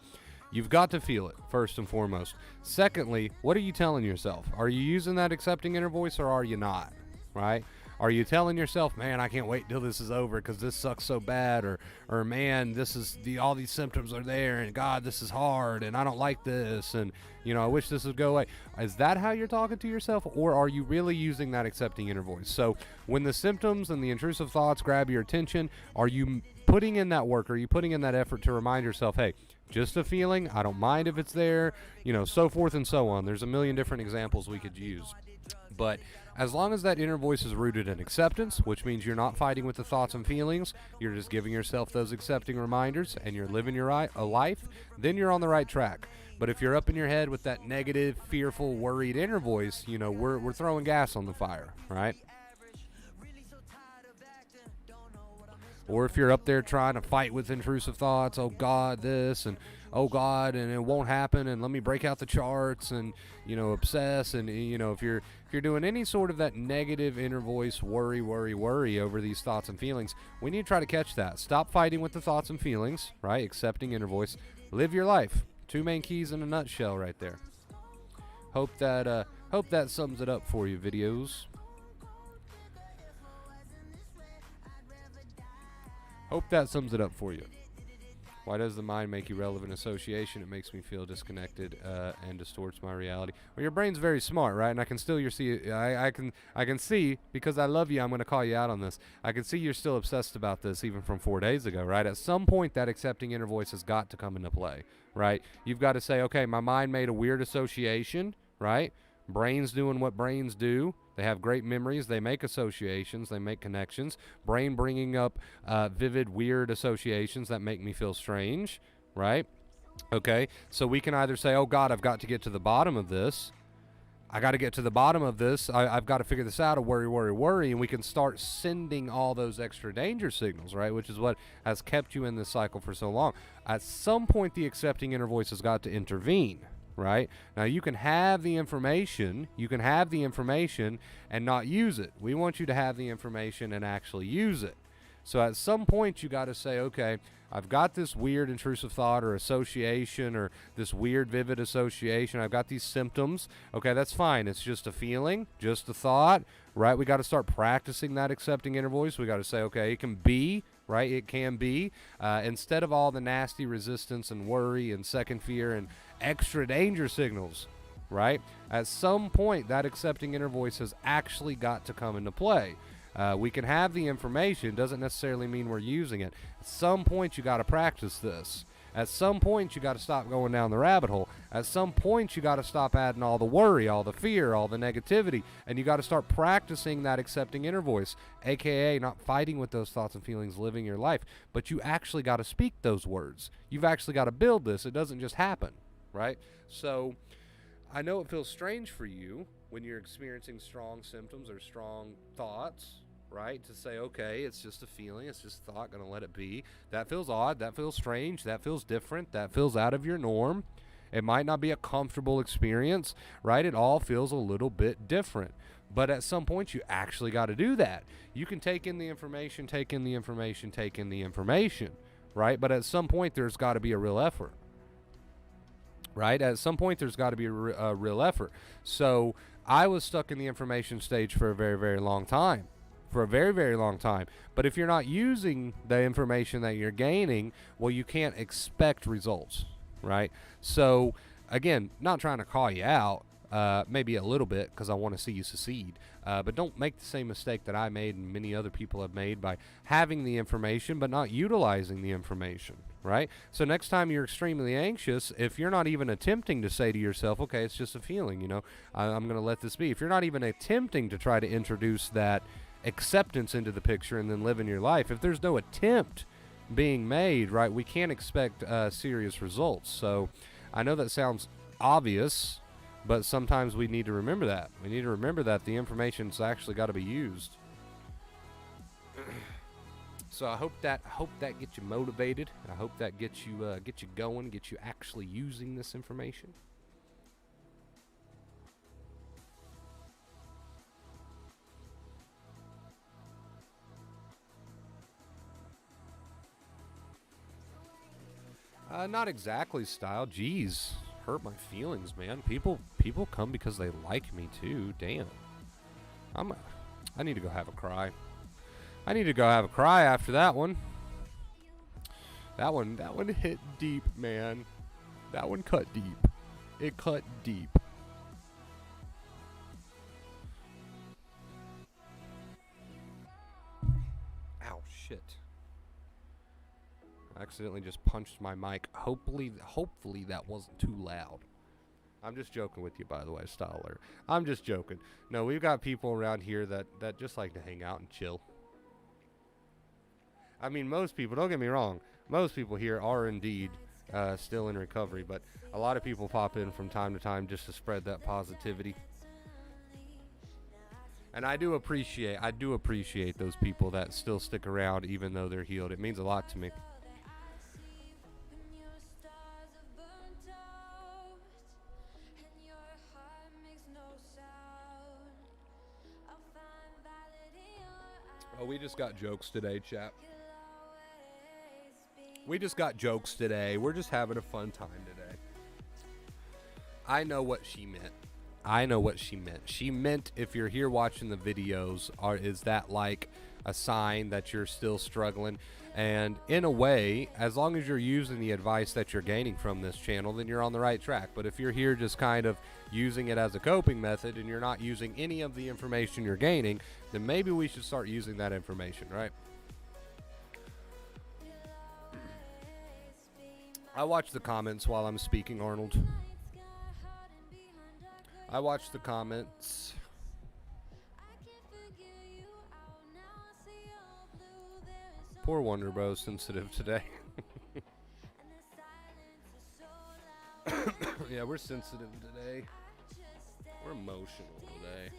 You've got to feel it, first and foremost. Secondly, what are you telling yourself? Are you using that accepting inner voice or are you not, right? Are you telling yourself, man, I can't wait till this is over because this sucks so bad, or man, this is all these symptoms are there, and God, this is hard, and I don't like this, and I wish this would go away. Is that how you're talking to yourself, or are you really using that accepting inner voice? So when the symptoms and the intrusive thoughts grab your attention, are you putting in that work? Are you putting in that effort to remind yourself, hey, just a feeling, I don't mind if it's there, so forth and so on. There's a million different examples we could use. But as long as that inner voice is rooted in acceptance, which means you're not fighting with the thoughts and feelings, you're just giving yourself those accepting reminders, and you're living your a life, then you're on the right track. But if you're up in your head with that negative, fearful, worried inner voice, we're throwing gas on the fire, right? Or if you're up there trying to fight with intrusive thoughts, oh God, this, and oh God, and it won't happen, and let me break out the charts, and obsess, and if you're doing any sort of that negative inner voice, worry over these thoughts and feelings, we need to try to catch that. Stop fighting with the thoughts and feelings, right? Accepting inner voice, live your life. 2 main keys in a nutshell, right there. Hope that sums it up for you, videos. Hope that sums it up for you. Why does the mind make irrelevant association? It makes me feel disconnected and distorts my reality. Well, your brain's very smart, right? And I can still I can see, because I love you, I'm going to call you out on this. I can see you're still obsessed about this even from 4 days ago, right? At some point, that accepting inner voice has got to come into play, right? You've got to say, okay, my mind made a weird association, right? Brain's doing what brains do. They have great memories. They make associations. They make connections. Brain bringing up vivid, weird associations that make me feel strange, right? Okay, so we can either say, oh, God, I've got to get to the bottom of this. I got to get to the bottom of this. I've got to figure this out. Worry, worry, worry. And we can start sending all those extra danger signals, right? Which is what has kept you in this cycle for so long. At some point, the accepting inner voice has got to intervene, right? Now, you can have the information. You can have the information and not use it. We want you to have the information and actually use it. So at some point, you got to say, okay, I've got this weird intrusive thought or association or this weird vivid association. I've got these symptoms. Okay, that's fine. It's just a feeling, just a thought, right? We got to start practicing that accepting inner voice. We got to say, okay, it can be, right? It can be. Instead of all the nasty resistance and worry and second fear and extra danger signals, right? At some point, that accepting inner voice has actually got to come into play. We can have the information, doesn't necessarily mean we're using it. At some point, you got to practice this. At some point, you got to stop going down the rabbit hole. At some point, you got to stop adding all the worry, all the fear, all the negativity, and you got to start practicing that accepting inner voice, aka not fighting with those thoughts and feelings, living your life. But you actually got to speak those words. You've actually got to build this. It doesn't just happen, right? So I know it feels strange for you when you're experiencing strong symptoms or strong thoughts, right? To say, okay, it's just a feeling, it's just a thought, gonna let it be. That feels odd, that feels strange, that feels different, that feels out of your norm. It might not be a comfortable experience, right? It all feels a little bit different. But at some point, you actually got to do that. You can take in the information, take in the information, take in the information, right? But at some point, there's got to be a real effort. Right? At some point, there's got to be a real effort. So I was stuck in the information stage for a very, very long time. For a very, very long time. But if you're not using the information that you're gaining, well, you can't expect results, right? So, again, not trying to call you out, maybe a little bit because I want to see you succeed. But don't make the same mistake that I made and many other people have made by having the information but not utilizing the information, right? So next time you're extremely anxious, if you're not even attempting to say to yourself, okay, it's just a feeling, you know, I'm going to let this be. If you're not even attempting to try to introduce that acceptance into the picture and then live in your life, if there's no attempt being made, right, we can't expect serious results. So I know that sounds obvious, but sometimes we need to remember that. We need to remember that the information's actually got to be used. So I hope that gets you motivated. I hope that gets you going, gets you actually using this information. Not exactly style. Jeez, hurt my feelings, man. People come because they like me too. Damn. I need to go have a cry. I need to go have a cry after that one. That one hit deep, man. That one cut deep. It cut deep. Ow, shit. I accidentally just punched my mic. Hopefully that wasn't too loud. I'm just joking with you, by the way, Styler. I'm just joking. No, we've got people around here that just like to hang out and chill. I mean, most people, don't get me wrong, most people here are indeed still in recovery, but a lot of people pop in from time to time just to spread that positivity. And I do appreciate those people that still stick around even though they're healed. It means a lot to me. Oh, we just got jokes today, chat. We just got jokes today. We're just having a fun time today. I know what she meant. She meant if you're here watching the videos, is that like a sign that you're still struggling? And in a way, as long as you're using the advice that you're gaining from this channel, then you're on the right track. But if you're here just kind of using it as a coping method and you're not using any of the information you're gaining, then maybe we should start using that information, right? I watch the comments while I'm speaking, Arnold. I watch the comments. Poor Wonder Bro, sensitive today. Yeah, we're sensitive today. We're emotional today.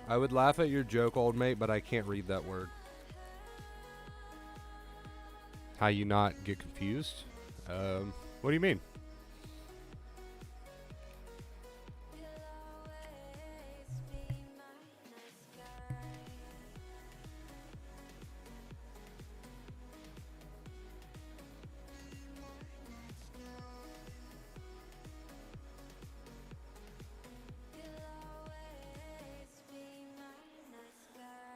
I would laugh at your joke, old mate, but I can't read that word. How you not get confused? What do you mean?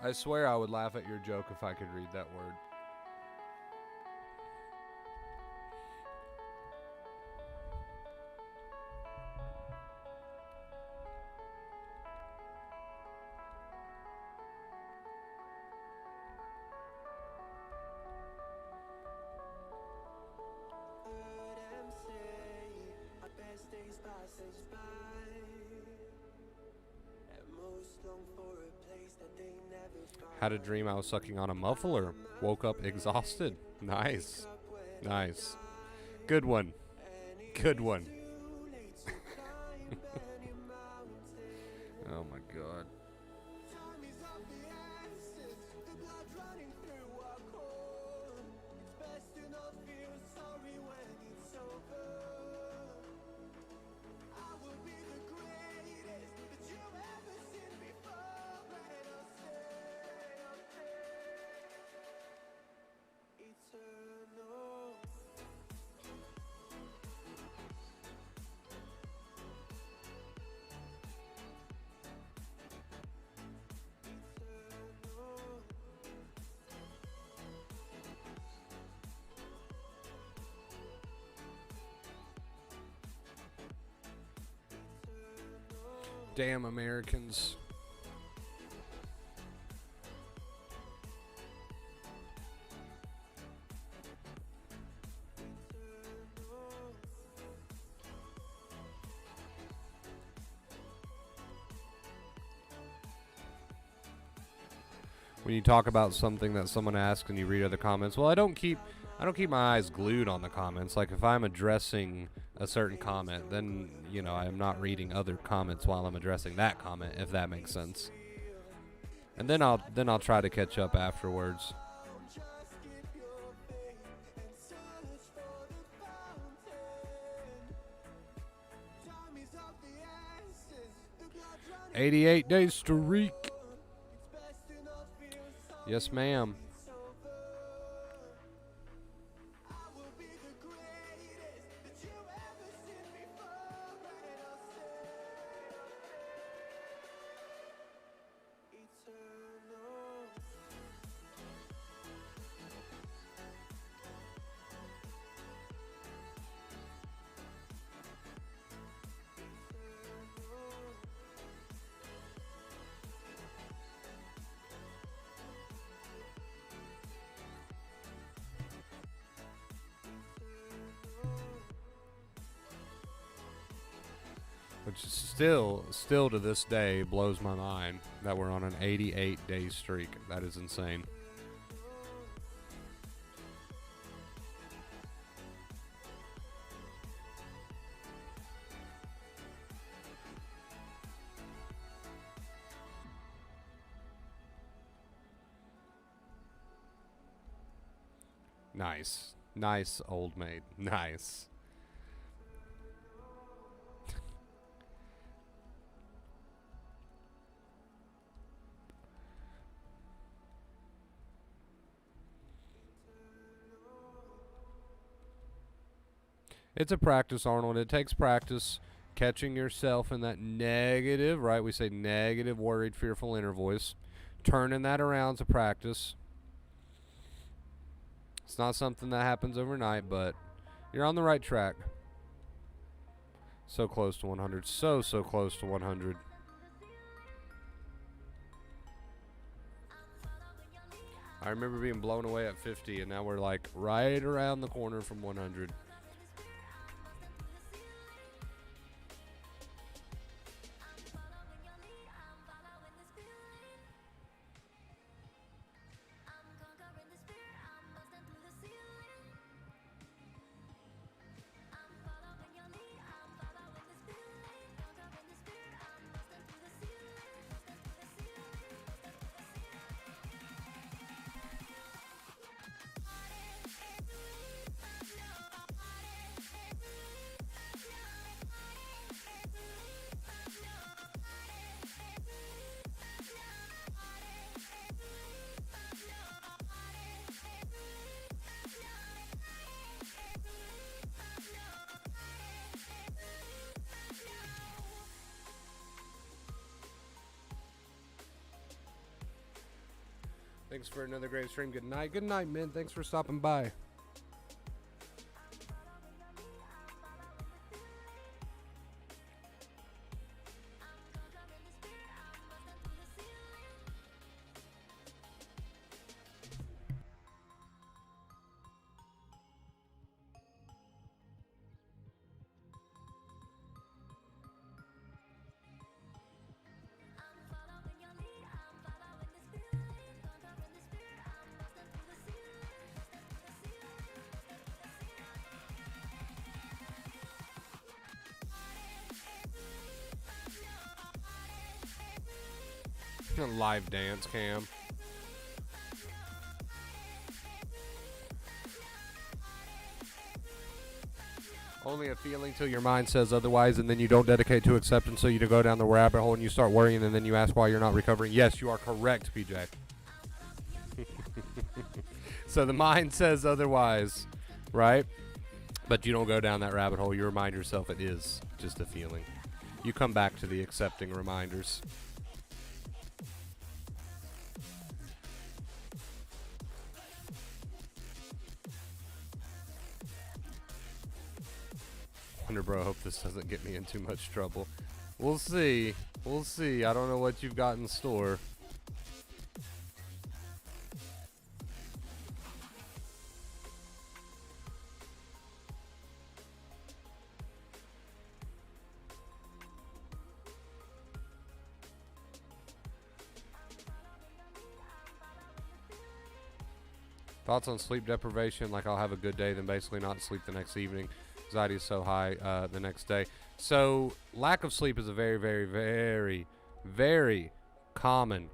I swear I would laugh at your joke if I could read that word. Had a dream I was sucking on a muffler. Woke up exhausted. Nice. Nice. Good one. Good one. Oh my god. Damn Americans. When you talk about something that someone asks and you read other comments, well, I don't keep my eyes glued on the comments. Like if I'm addressing a certain comment, then I'm not reading other comments while I'm addressing that comment, if that makes sense. And then I'll try to catch up afterwards. $88 streak. Yes, ma'am. Which still to this day blows my mind that we're on an 88-day streak. That is insane. Nice. Nice, old maid. Nice. It's a practice, Arnold. It takes practice catching yourself in that negative, right? We say negative, worried, fearful inner voice. Turning that around to practice. It's not something that happens overnight, but you're on the right track. So close to 100. So close to 100. I remember being blown away at 50, and now we're like right around the corner from 100. Thanks for another great stream. Good night. Good night, man. Thanks for stopping by. Live dance cam. Only a feeling till your mind says otherwise, and then you don't dedicate to acceptance, so you go down the rabbit hole and you start worrying, and then you ask why you're not recovering. Yes, you are correct, PJ. So the mind says otherwise, right? But you don't go down that rabbit hole. You remind yourself it is just a feeling. You come back to the accepting reminders. Bro, hope this doesn't get me in too much trouble. We'll see. We'll see. I don't know what you've got in store. Thoughts on sleep deprivation? Like, I'll have a good day, then basically not sleep the next evening. Anxiety is so high the next day. So lack of sleep is a very, very, very, very common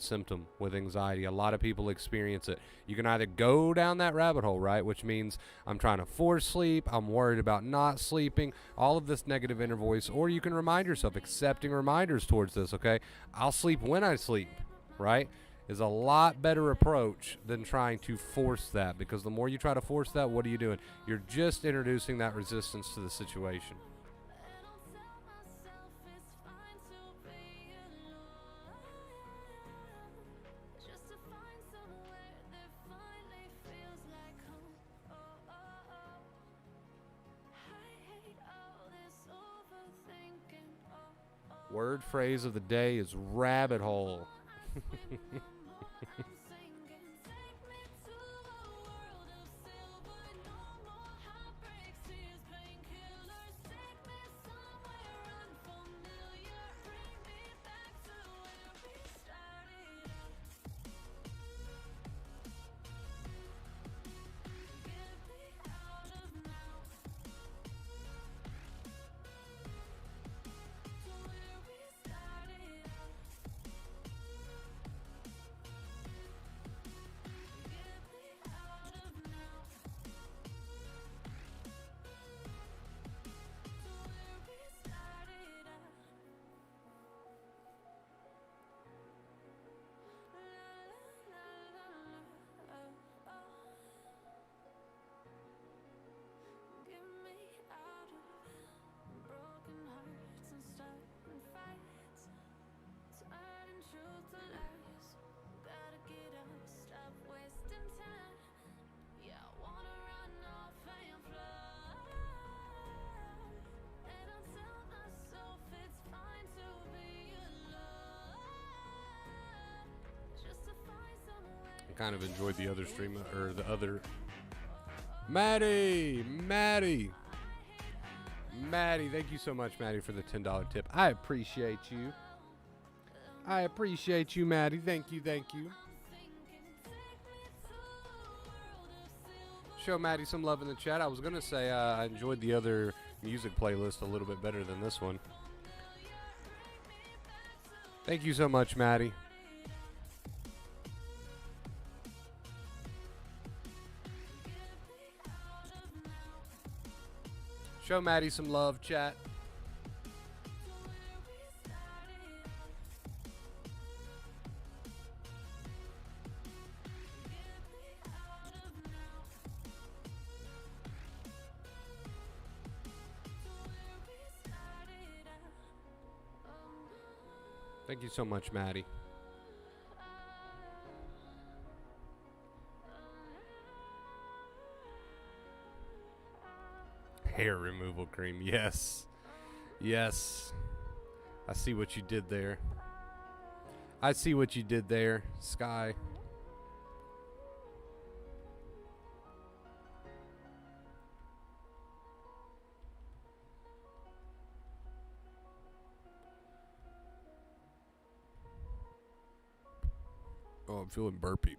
symptom with anxiety. A lot of people experience it. You can either go down that rabbit hole, right, which means I'm trying to force sleep, I'm worried about not sleeping, all of this negative inner voice, or you can remind yourself, accepting reminders towards this, okay? I'll sleep when I sleep, right? Is a lot better approach than trying to force that, because the more you try to force that, what are you doing? You're just introducing that resistance to the situation. Word phrase of the day is rabbit hole. kind of enjoyed the other stream, or the other. Maddie, thank you so much, Maddie, for the $10 tip. I appreciate you. Maddie. Thank you. Show Maddie some love in the chat. I was gonna say I enjoyed the other music playlist a little bit better than this one. Thank you so much, Maddie. Show Maddie some love, chat. Thank you so much, Maddie. Hair removal cream, yes. I see what you did there. Sky. Oh, I'm feeling burpy.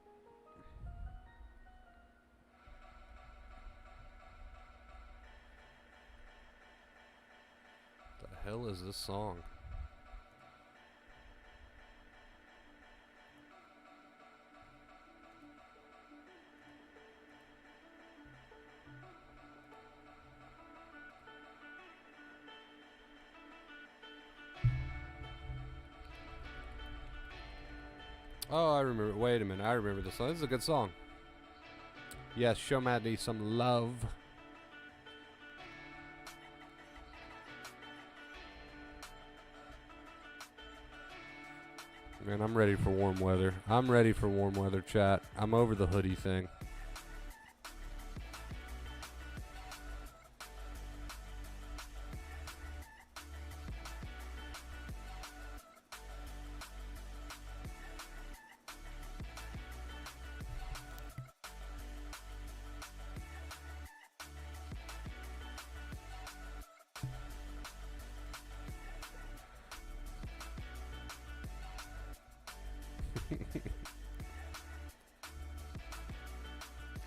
The hell is this song? Oh, I remember. Wait a minute. I remember this song. This is a good song. Yes, show Maddie some love. Man, I'm ready for warm weather. Chat. I'm over the hoodie thing.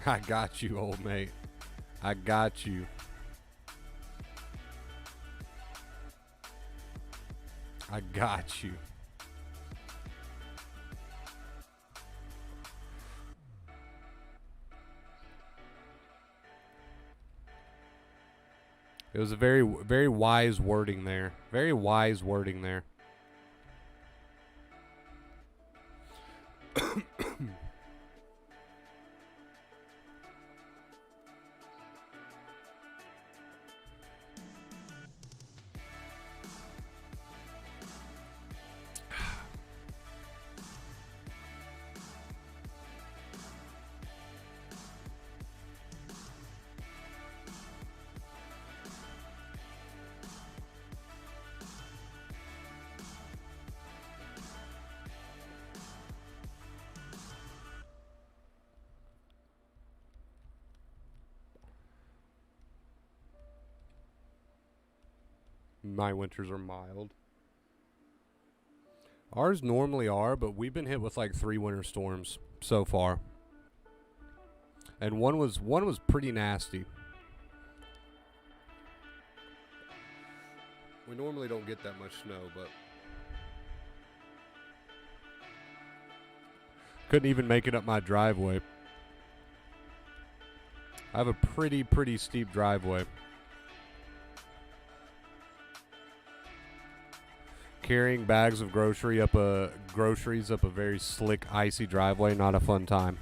I got you, old mate. I got you. It was a very, very wise wording there. My winters are mild. Ours normally are, but we've been hit with like 3 winter storms so far. And one was pretty nasty. We normally don't get that much snow, but couldn't even make it up my driveway. I have a pretty steep driveway. Carrying bags of groceries up a very slick, icy driveway, not a fun time.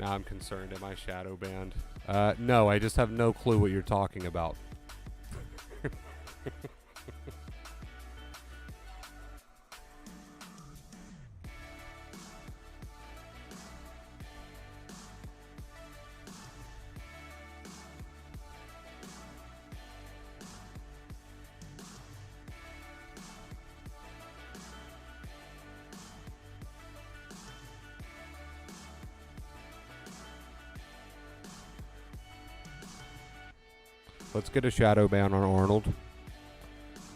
Now I'm concerned. Am I shadow banned? No, I just have no clue what you're talking about. Let's get a shadow ban on Arnold.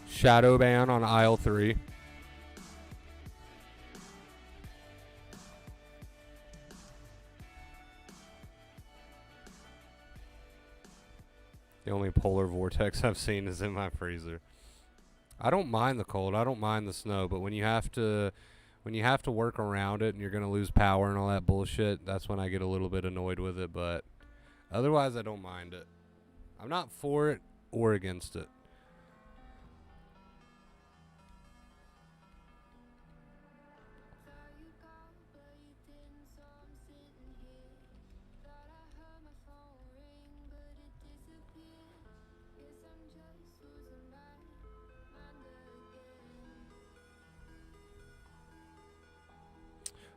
Shadow ban on aisle 3. The only polar vortex I've seen is in my freezer. I don't mind the cold. I don't mind the snow, but when you have to work around it and you're going to lose power and all that bullshit, that's when I get a little bit annoyed with it, but otherwise I don't mind it. I'm not for it or against it.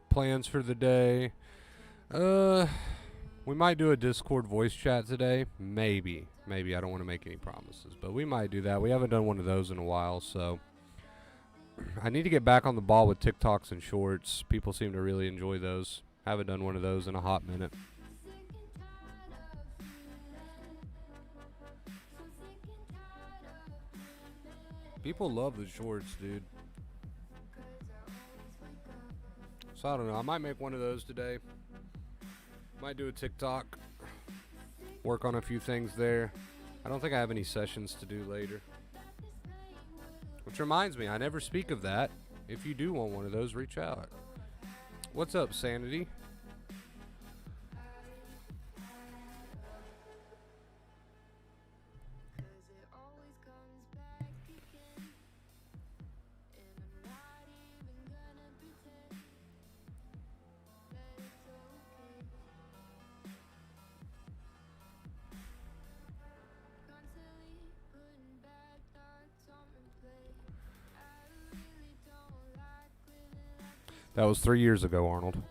Plans for the day. We might do a Discord voice chat today. Maybe. I don't want to make any promises, but we might do that. We haven't done one of those in a while, so I need to get back on the ball with TikToks and shorts. People seem to really enjoy those. Haven't done one of those in a hot minute. People love the shorts, dude. So I don't know. I might make one of those today. Might do a TikTok. Work on a few things there. I don't think I have any sessions to do later. Which reminds me, I never speak of that. If you do want one of those, reach out. What's up, Sanity? That was 3 years ago, Arnold.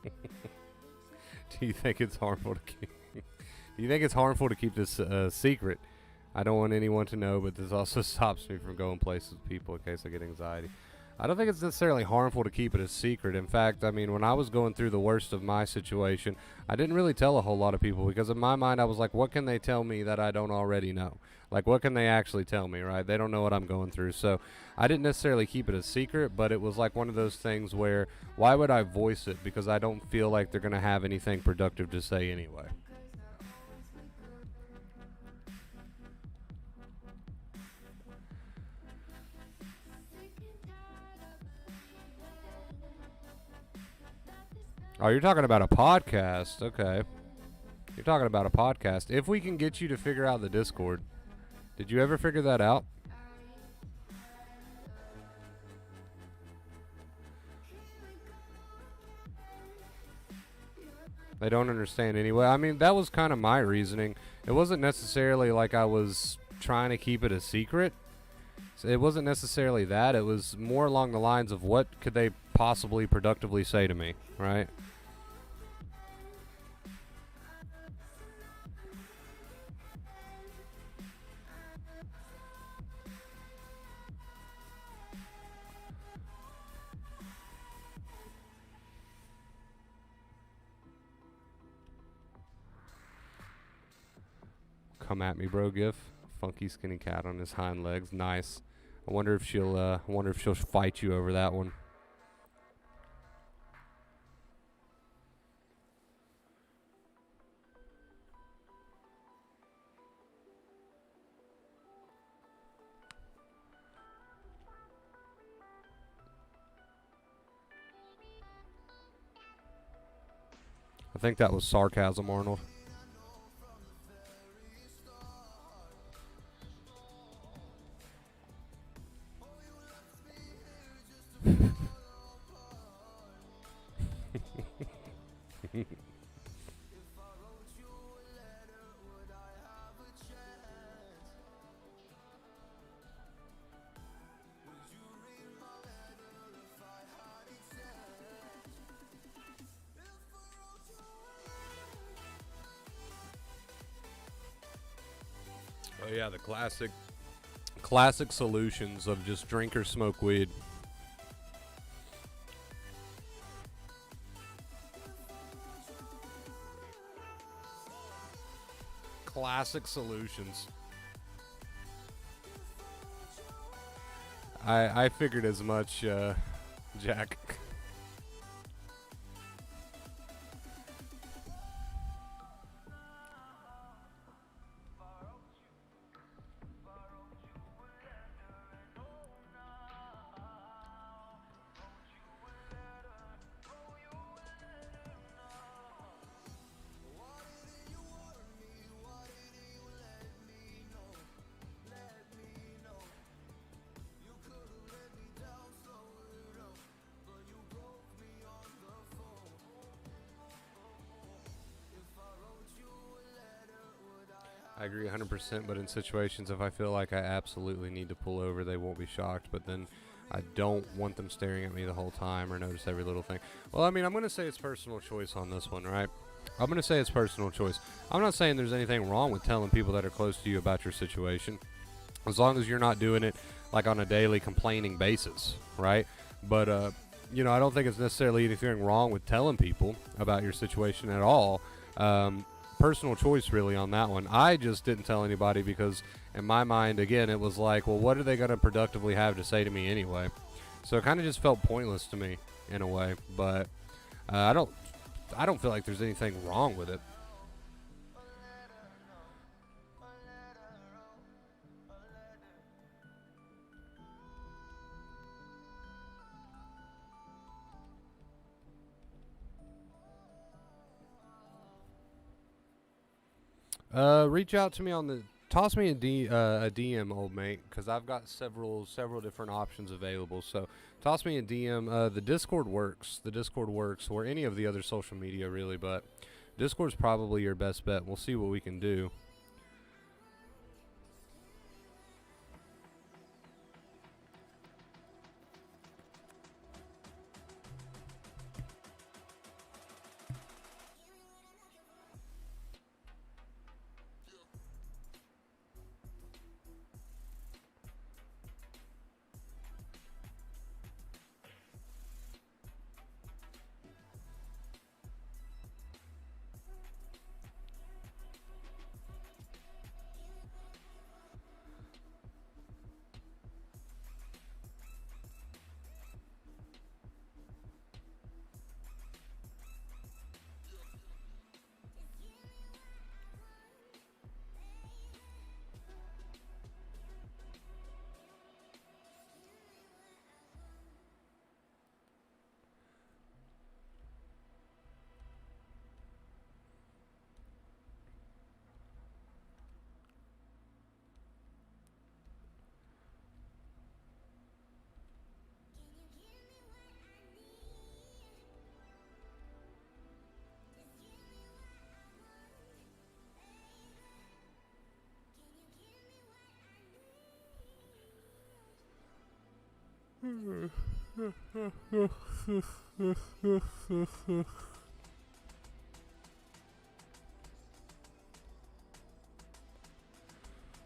Do you think it's harmful to keep? Do you think it's harmful to keep this secret? I don't want anyone to know, but this also stops me from going places with people in case I get anxiety. I don't think it's necessarily harmful to keep it a secret. In fact, I mean, when I was going through the worst of my situation, I didn't really tell a whole lot of people because in my mind I was like, what can they tell me that I don't already know? Like, what can they actually tell me, right? They don't know what I'm going through. So I didn't necessarily keep it a secret, but it was like one of those things where why would I voice it? Because I don't feel like they're going to have anything productive to say anyway. Oh, you're talking about a podcast. Okay. You're talking about a podcast. If we can get you to figure out the Discord. Did you ever figure that out? They don't understand anyway. I mean, that was kind of my reasoning. It wasn't necessarily like I was trying to keep it a secret. So it wasn't necessarily that. It was more along the lines of what could they possibly productively say to me, right? Come at me, bro. Gif. Funky skinny cat on his hind legs. Nice. I wonder if she'll fight you over that one. I think that was sarcasm, Arnold. Oh yeah, the classic solutions of just drink or smoke weed. Classic solutions. I figured as much, Jack. I agree 100%, but in situations if I feel like I absolutely need to pull over, they won't be shocked, but then I don't want them staring at me the whole time or notice every little thing. Well, I mean, I'm going to say it's personal choice on this one, right? I'm going to say it's personal choice. I'm not saying there's anything wrong with telling people that are close to you about your situation, as long as you're not doing it like on a daily complaining basis, right? But, I don't think it's necessarily anything wrong with telling people about your situation at all. Personal choice really on that one. I just didn't tell anybody because in my mind, again, it was like, well, what are they going to productively have to say to me anyway? So it kind of just felt pointless to me in a way, but I don't feel like there's anything wrong with it. Reach out to me on the toss me a DM, old mate, because I've got several different options available. So toss me a DM. The Discord works. The Discord works, or any of the other social media really, but Discord's probably your best bet. We'll see what we can do.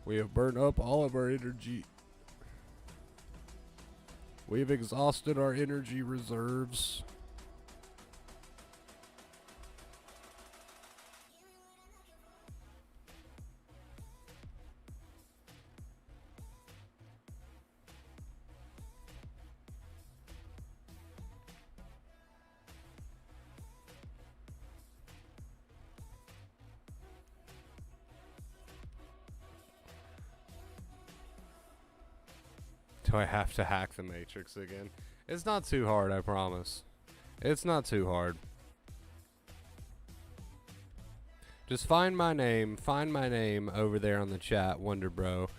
We have burned up all of our energy. We've exhausted our energy reserves. Do I have to hack the Matrix again? It's not too hard, I promise. It's not too hard. Just find my name over there on the chat, Wonder Bro.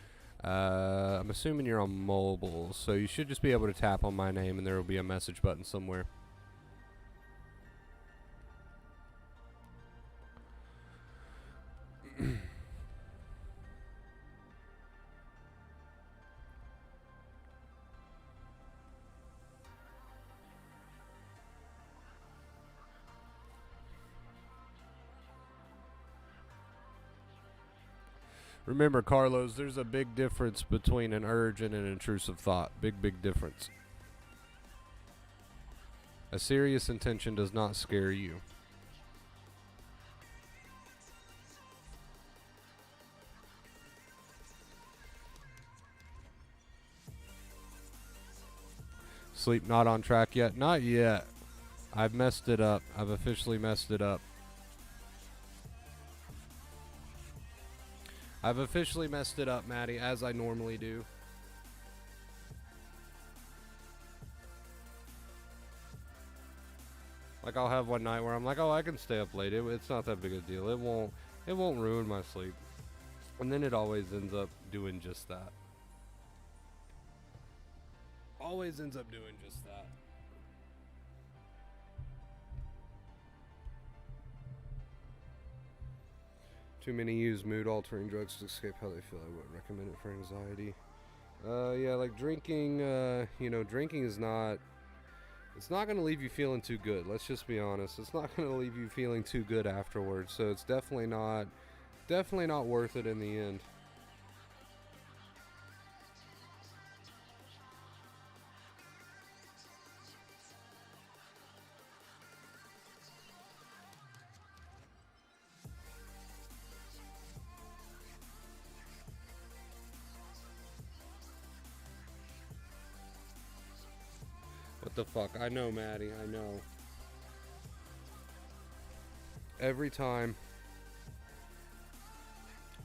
I'm assuming you're on mobile, so you should just be able to tap on my name and there will be a message button somewhere. Remember, Carlos, there's a big difference between an urge and an intrusive thought. Big, big difference. A serious intention does not scare you. Sleep not on track yet? Not yet. I've messed it up. I've officially messed it up. I've officially messed it up, Maddie, as I normally do. Like, I'll have one night where I'm like, oh, I can stay up late. It's not that big a deal. It won't ruin my sleep. And then it always ends up doing just that. Always ends up doing just that. Too many use mood-altering drugs to escape how they feel. I wouldn't recommend it for anxiety. Yeah, like drinking, drinking is not... It's not going to leave you feeling too good. Let's just be honest. It's not going to leave you feeling too good afterwards. So it's definitely not worth it in the end. What the fuck? I know, Maddie. I know. Every time.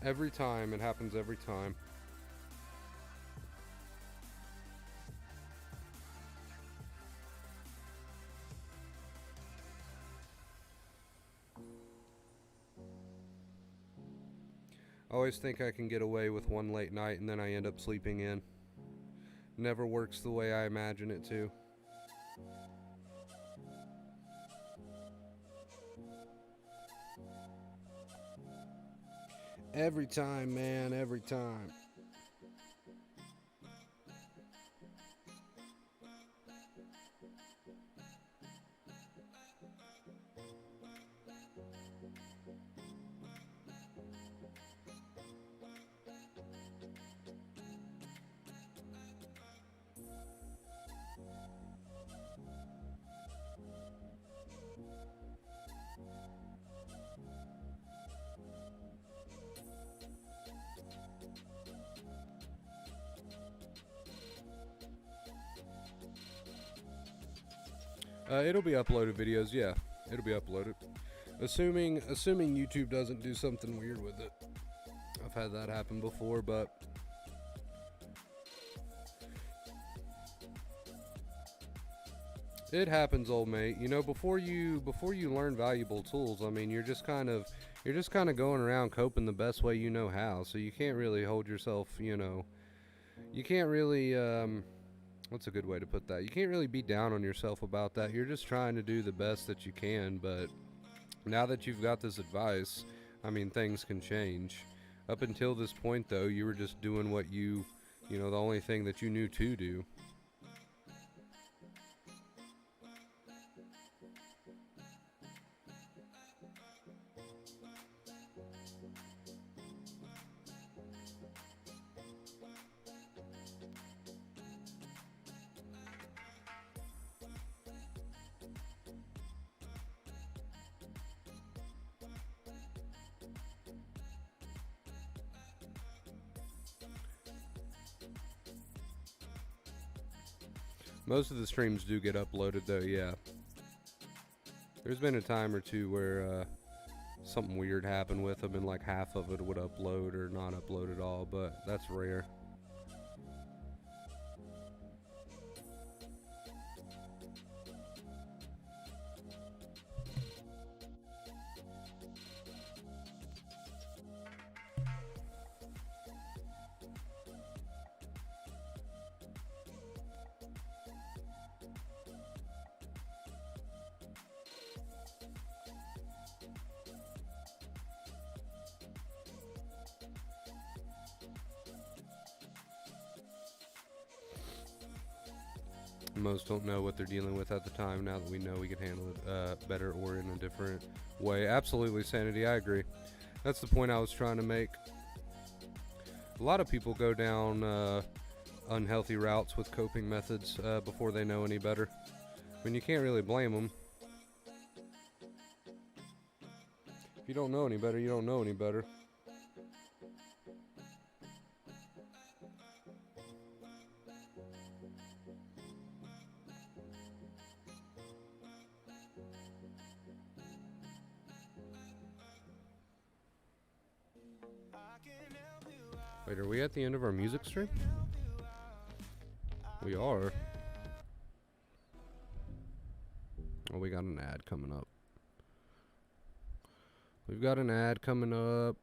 Every time. It happens every time. I always think I can get away with one late night and then I end up sleeping in. Never works the way I imagine it to. Every time, man, every time. It'll be uploaded videos, yeah. It'll be uploaded. Assuming YouTube doesn't do something weird with it. I've had that happen before, but it happens, old mate. You know, before you learn valuable tools, I mean, you're just kind of going around coping the best way you know how. So you can't really hold yourself, you can't really what's a good way to put that? You can't really be down on yourself about that. You're just trying to do the best that you can, but now that you've got this advice, I mean, things can change. Up until this point, though, you were just doing what the only thing that you knew to do. Most of the streams do get uploaded, though, yeah. There's been a time or two where something weird happened with them and like half of it would upload or not upload at all, but that's rare. Most don't know what they're dealing with at the time. Now that we know, we can handle it better or in a different way. Absolutely, Sanity, I agree. That's the point I was trying to make. A lot of people go down unhealthy routes with coping methods before they know any better. I mean, you can't really blame them. If you don't know any better, you don't know any better. Wait, are we at the end of our music stream? We are. Oh, we got an ad coming up. We've got an ad coming up.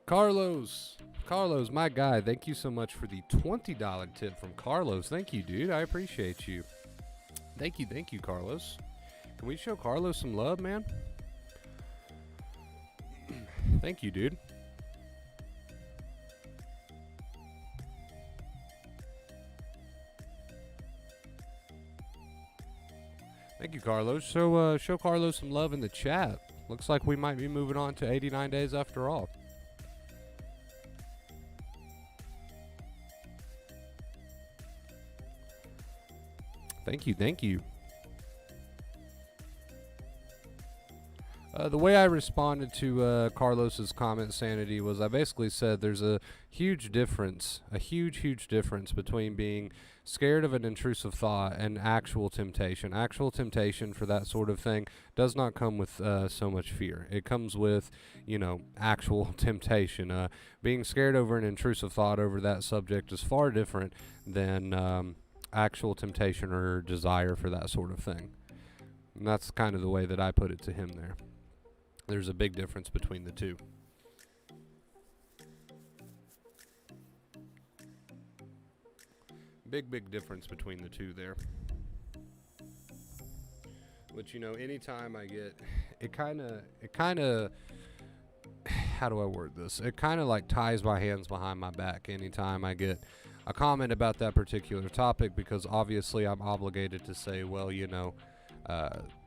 Carlos, my guy, thank you so much for the $20 tip from Carlos. Thank you, dude. I appreciate you. Thank you, Carlos. Can we show Carlos some love, man? Thank you, dude. Thank you, Carlos. So, show Carlos some love in the chat. Looks like we might be moving on to 89 days after all. Thank you. The way I responded to Carlos's comment, Sanity, was I basically said there's a huge difference, a huge difference between being scared of an intrusive thought and actual temptation. Actual temptation for that sort of thing does not come with so much fear. It comes with, actual temptation. Being scared over an intrusive thought over that subject is far different than actual temptation or desire for that sort of thing. And that's kind of the way that I put it to him there. There's a big difference between the two. Big difference between the two there. Which, anytime I get, it kind of, how do I word this? It kind of like ties my hands behind my back anytime I get a comment about that particular topic, because obviously I'm obligated to say, well,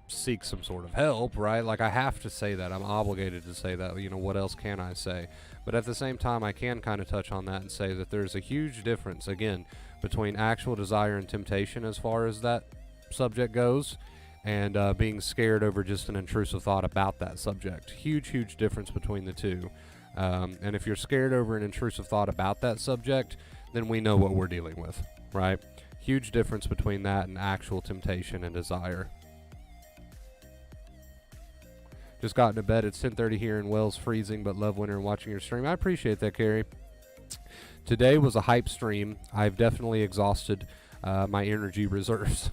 seek some sort of help, right? Like, I have to say that. I'm obligated to say that. What else can I say? But at the same time, I can kind of touch on that and say that there's a huge difference, again, between actual desire and temptation as far as that subject goes, and being scared over just an intrusive thought about that subject. Huge difference between the two. And if you're scared over an intrusive thought about that subject, then we know what we're dealing with, right? Huge difference between that and actual temptation and desire. Just got into bed. It's 10:30 here in Wells, freezing, but love winter and watching your stream. I appreciate that, Carrie. Today was a hype stream. I've definitely exhausted my energy reserves.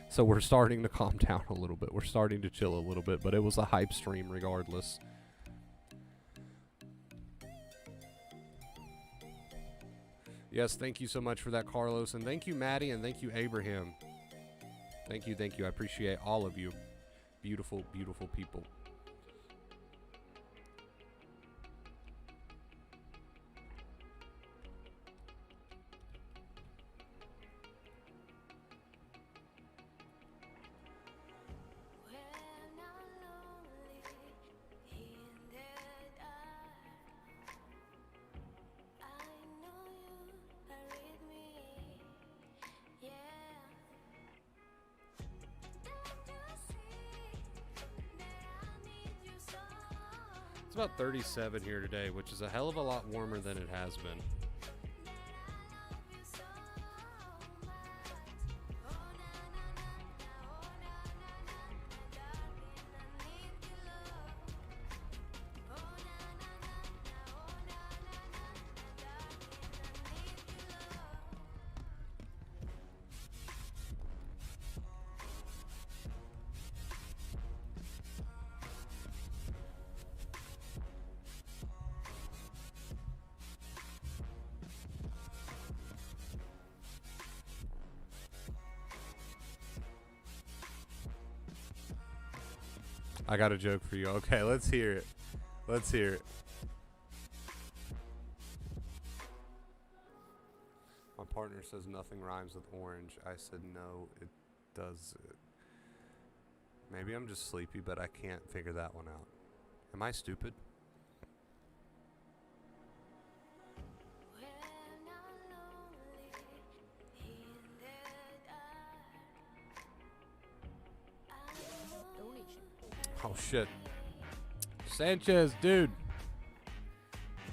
So we're starting to calm down a little bit. We're starting to chill a little bit, but it was a hype stream regardless. Yes, thank you so much for that, Carlos. And thank you, Maddie, and thank you, Abraham. Thank you. I appreciate all of you. Beautiful people. It's about 37 here today, which is a hell of a lot warmer than it has been. I got a joke for you. Okay, let's hear it. Let's hear it. My partner says nothing rhymes with orange. I said no, it does. Maybe I'm just sleepy, but I can't figure that one out. Am I stupid? Oh shit. Sanchez, dude.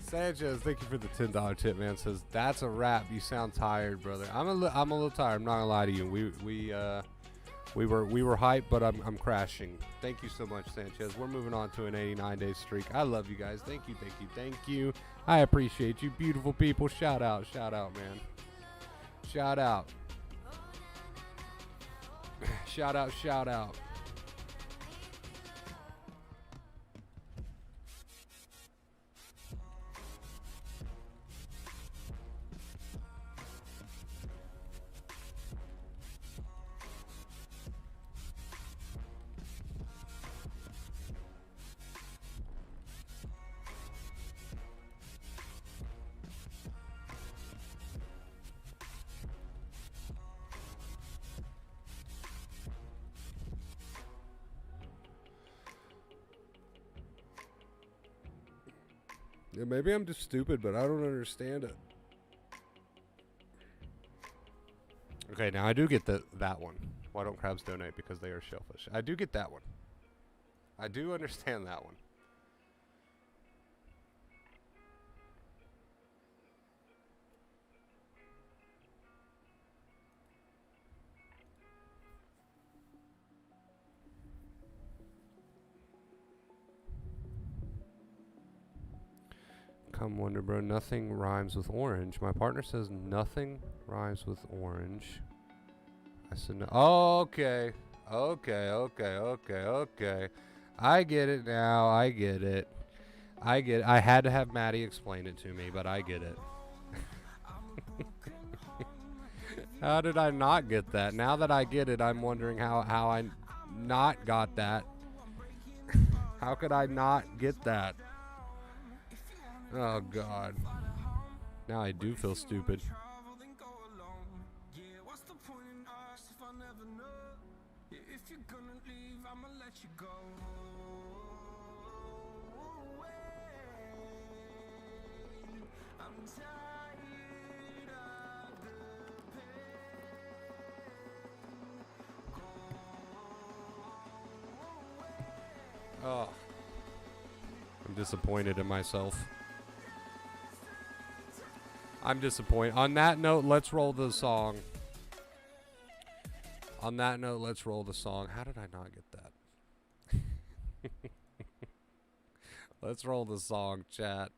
Sanchez, thank you for the $10 tip, man. Says that's a wrap. You sound tired, brother. I'm a little tired. I'm not gonna lie to you. We were hyped, but I'm crashing. Thank you so much, Sanchez. We're moving on to an 89-day streak. I love you guys. Thank you, thank you, thank you. I appreciate you, beautiful people. Shout out, man. Shout out. Shout out. Yeah, maybe I'm just stupid, but I don't understand it. Okay, now I do get that one. Why don't crabs donate? Because they are shellfish. I do get that one. I do understand that one. Come Wonder Bro, nothing rhymes with orange. My partner says nothing rhymes with orange. I said no. Oh, okay. Okay. I get it now. I get it. I had to have Maddie explain it to me, but I get it. How did I not get that? Now that I get it, I'm wondering how I not got that. How could I not get that? Oh, God. Now I do feel stupid. Oh. I'm disappointed in myself. I'm disappointed. On that note, let's roll the song. How did I not get that? Let's roll the song, chat.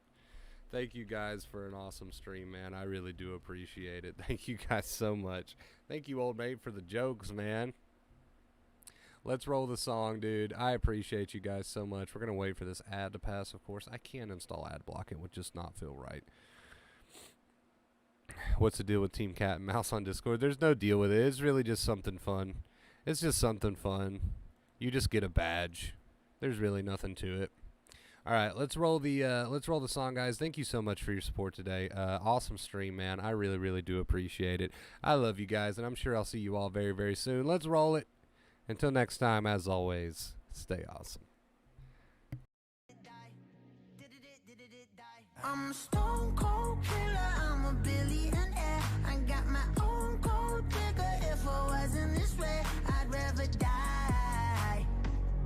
Thank you guys for an awesome stream, man. I really do appreciate it. Thank you guys so much. Thank you, old mate, for the jokes, man. Let's roll the song, dude. I appreciate you guys so much. We're going to wait for this ad to pass, of course. I can't install ad block. It would just not feel right. What's the deal with Team Cat and Mouse on Discord? There's no deal with it. It's really just something fun. It's just something fun. You just get a badge. There's really nothing to it. All right, let's roll the song, guys. Thank you so much for your support today. Awesome stream, man. I really, really do appreciate it. I love you guys, and I'm sure I'll see you all very, very soon. Let's roll it. Until next time, as always, stay awesome. I'm a stone cold killer, I'm a billionaire. I got my own gold digger. If I wasn't this way, I'd rather die.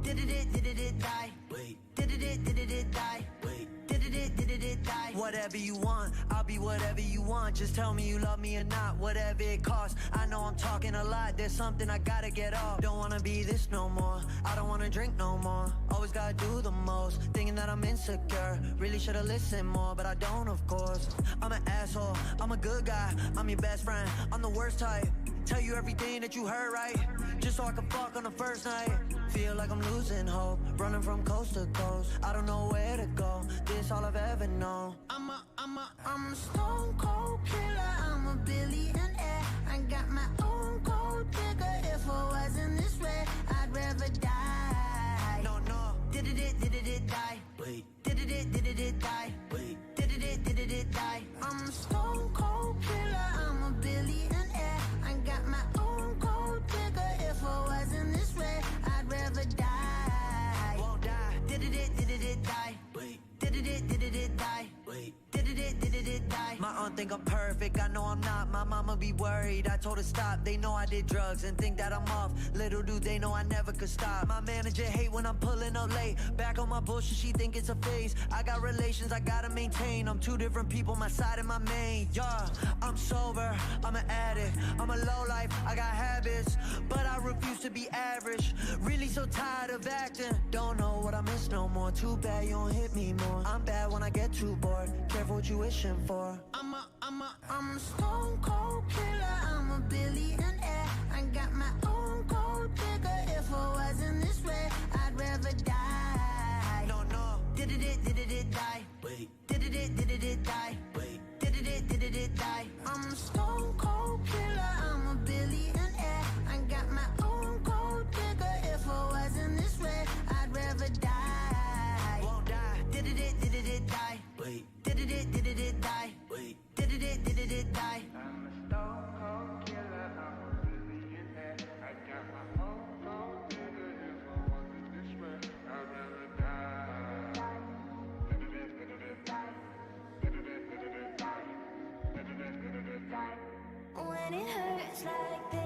Did it die? Wait. Did it die? Wait. Did it die? Whatever you want, I'll be whatever you want. Just tell me you love me or not, whatever it costs. I know I'm talking a lot, there's something I gotta get off. Don't wanna be this no more, I don't wanna drink no more. Always gotta do the most, thinking that I'm insecure. Really should've listened more, but I don't, of course. I'm an asshole, I'm a good guy, I'm your best friend, I'm the worst type. Tell you everything that you heard right, just so I can fuck on the first night. Feel like I'm losing hope, running from coast to coast. I don't know where to go, this all I've ever known. I'm a stone cold killer, I'm a billionaire. I got my own gold digger. If I wasn't this way, I'd rather die. No, Did it die? Wait. Did it die? Wait. Did it die? I'm a stone cold killer, I'm a billionaire. I got my own gold digger. If I wasn't this way, I'd rather die. Won't die. Did it die? Wait. Did it die? Wait. Did it die? My aunt think I'm perfect, I know I'm not. My mama be worried, I told her stop. They know I did drugs and think that I'm off. Little do they know I never could stop. My manager hate when I'm pulling up late. Back on my bullshit, she think it's a phase. I got relations I gotta maintain. I'm two different people, my side and my main. Yeah, I'm sober, I'm an addict. I'm a low life, I got habits, but I refuse to be average. Really so tired of acting. Don't know what I miss no more. Too bad you don't hit me more. I'm bad when I get too bored. Careful what you wishing for. I'm a stone cold killer, I'm a billionaire. I got my own gold digger. If I wasn't this way, I'd rather die. No. Did it die? Wait. Did it die? Wait. Did it die? I'm a stone cold killer, I'm a billionaire. I got my own gold digger. If I wasn't this way, I'd rather die. Won't die. Did it die? Wait. Did it die? Wait. Did it die? I'm a stone cold killer, I'm a billionaire. I got my own gold digger. If I wasn't this way, I'd rather die. When it hurts like this.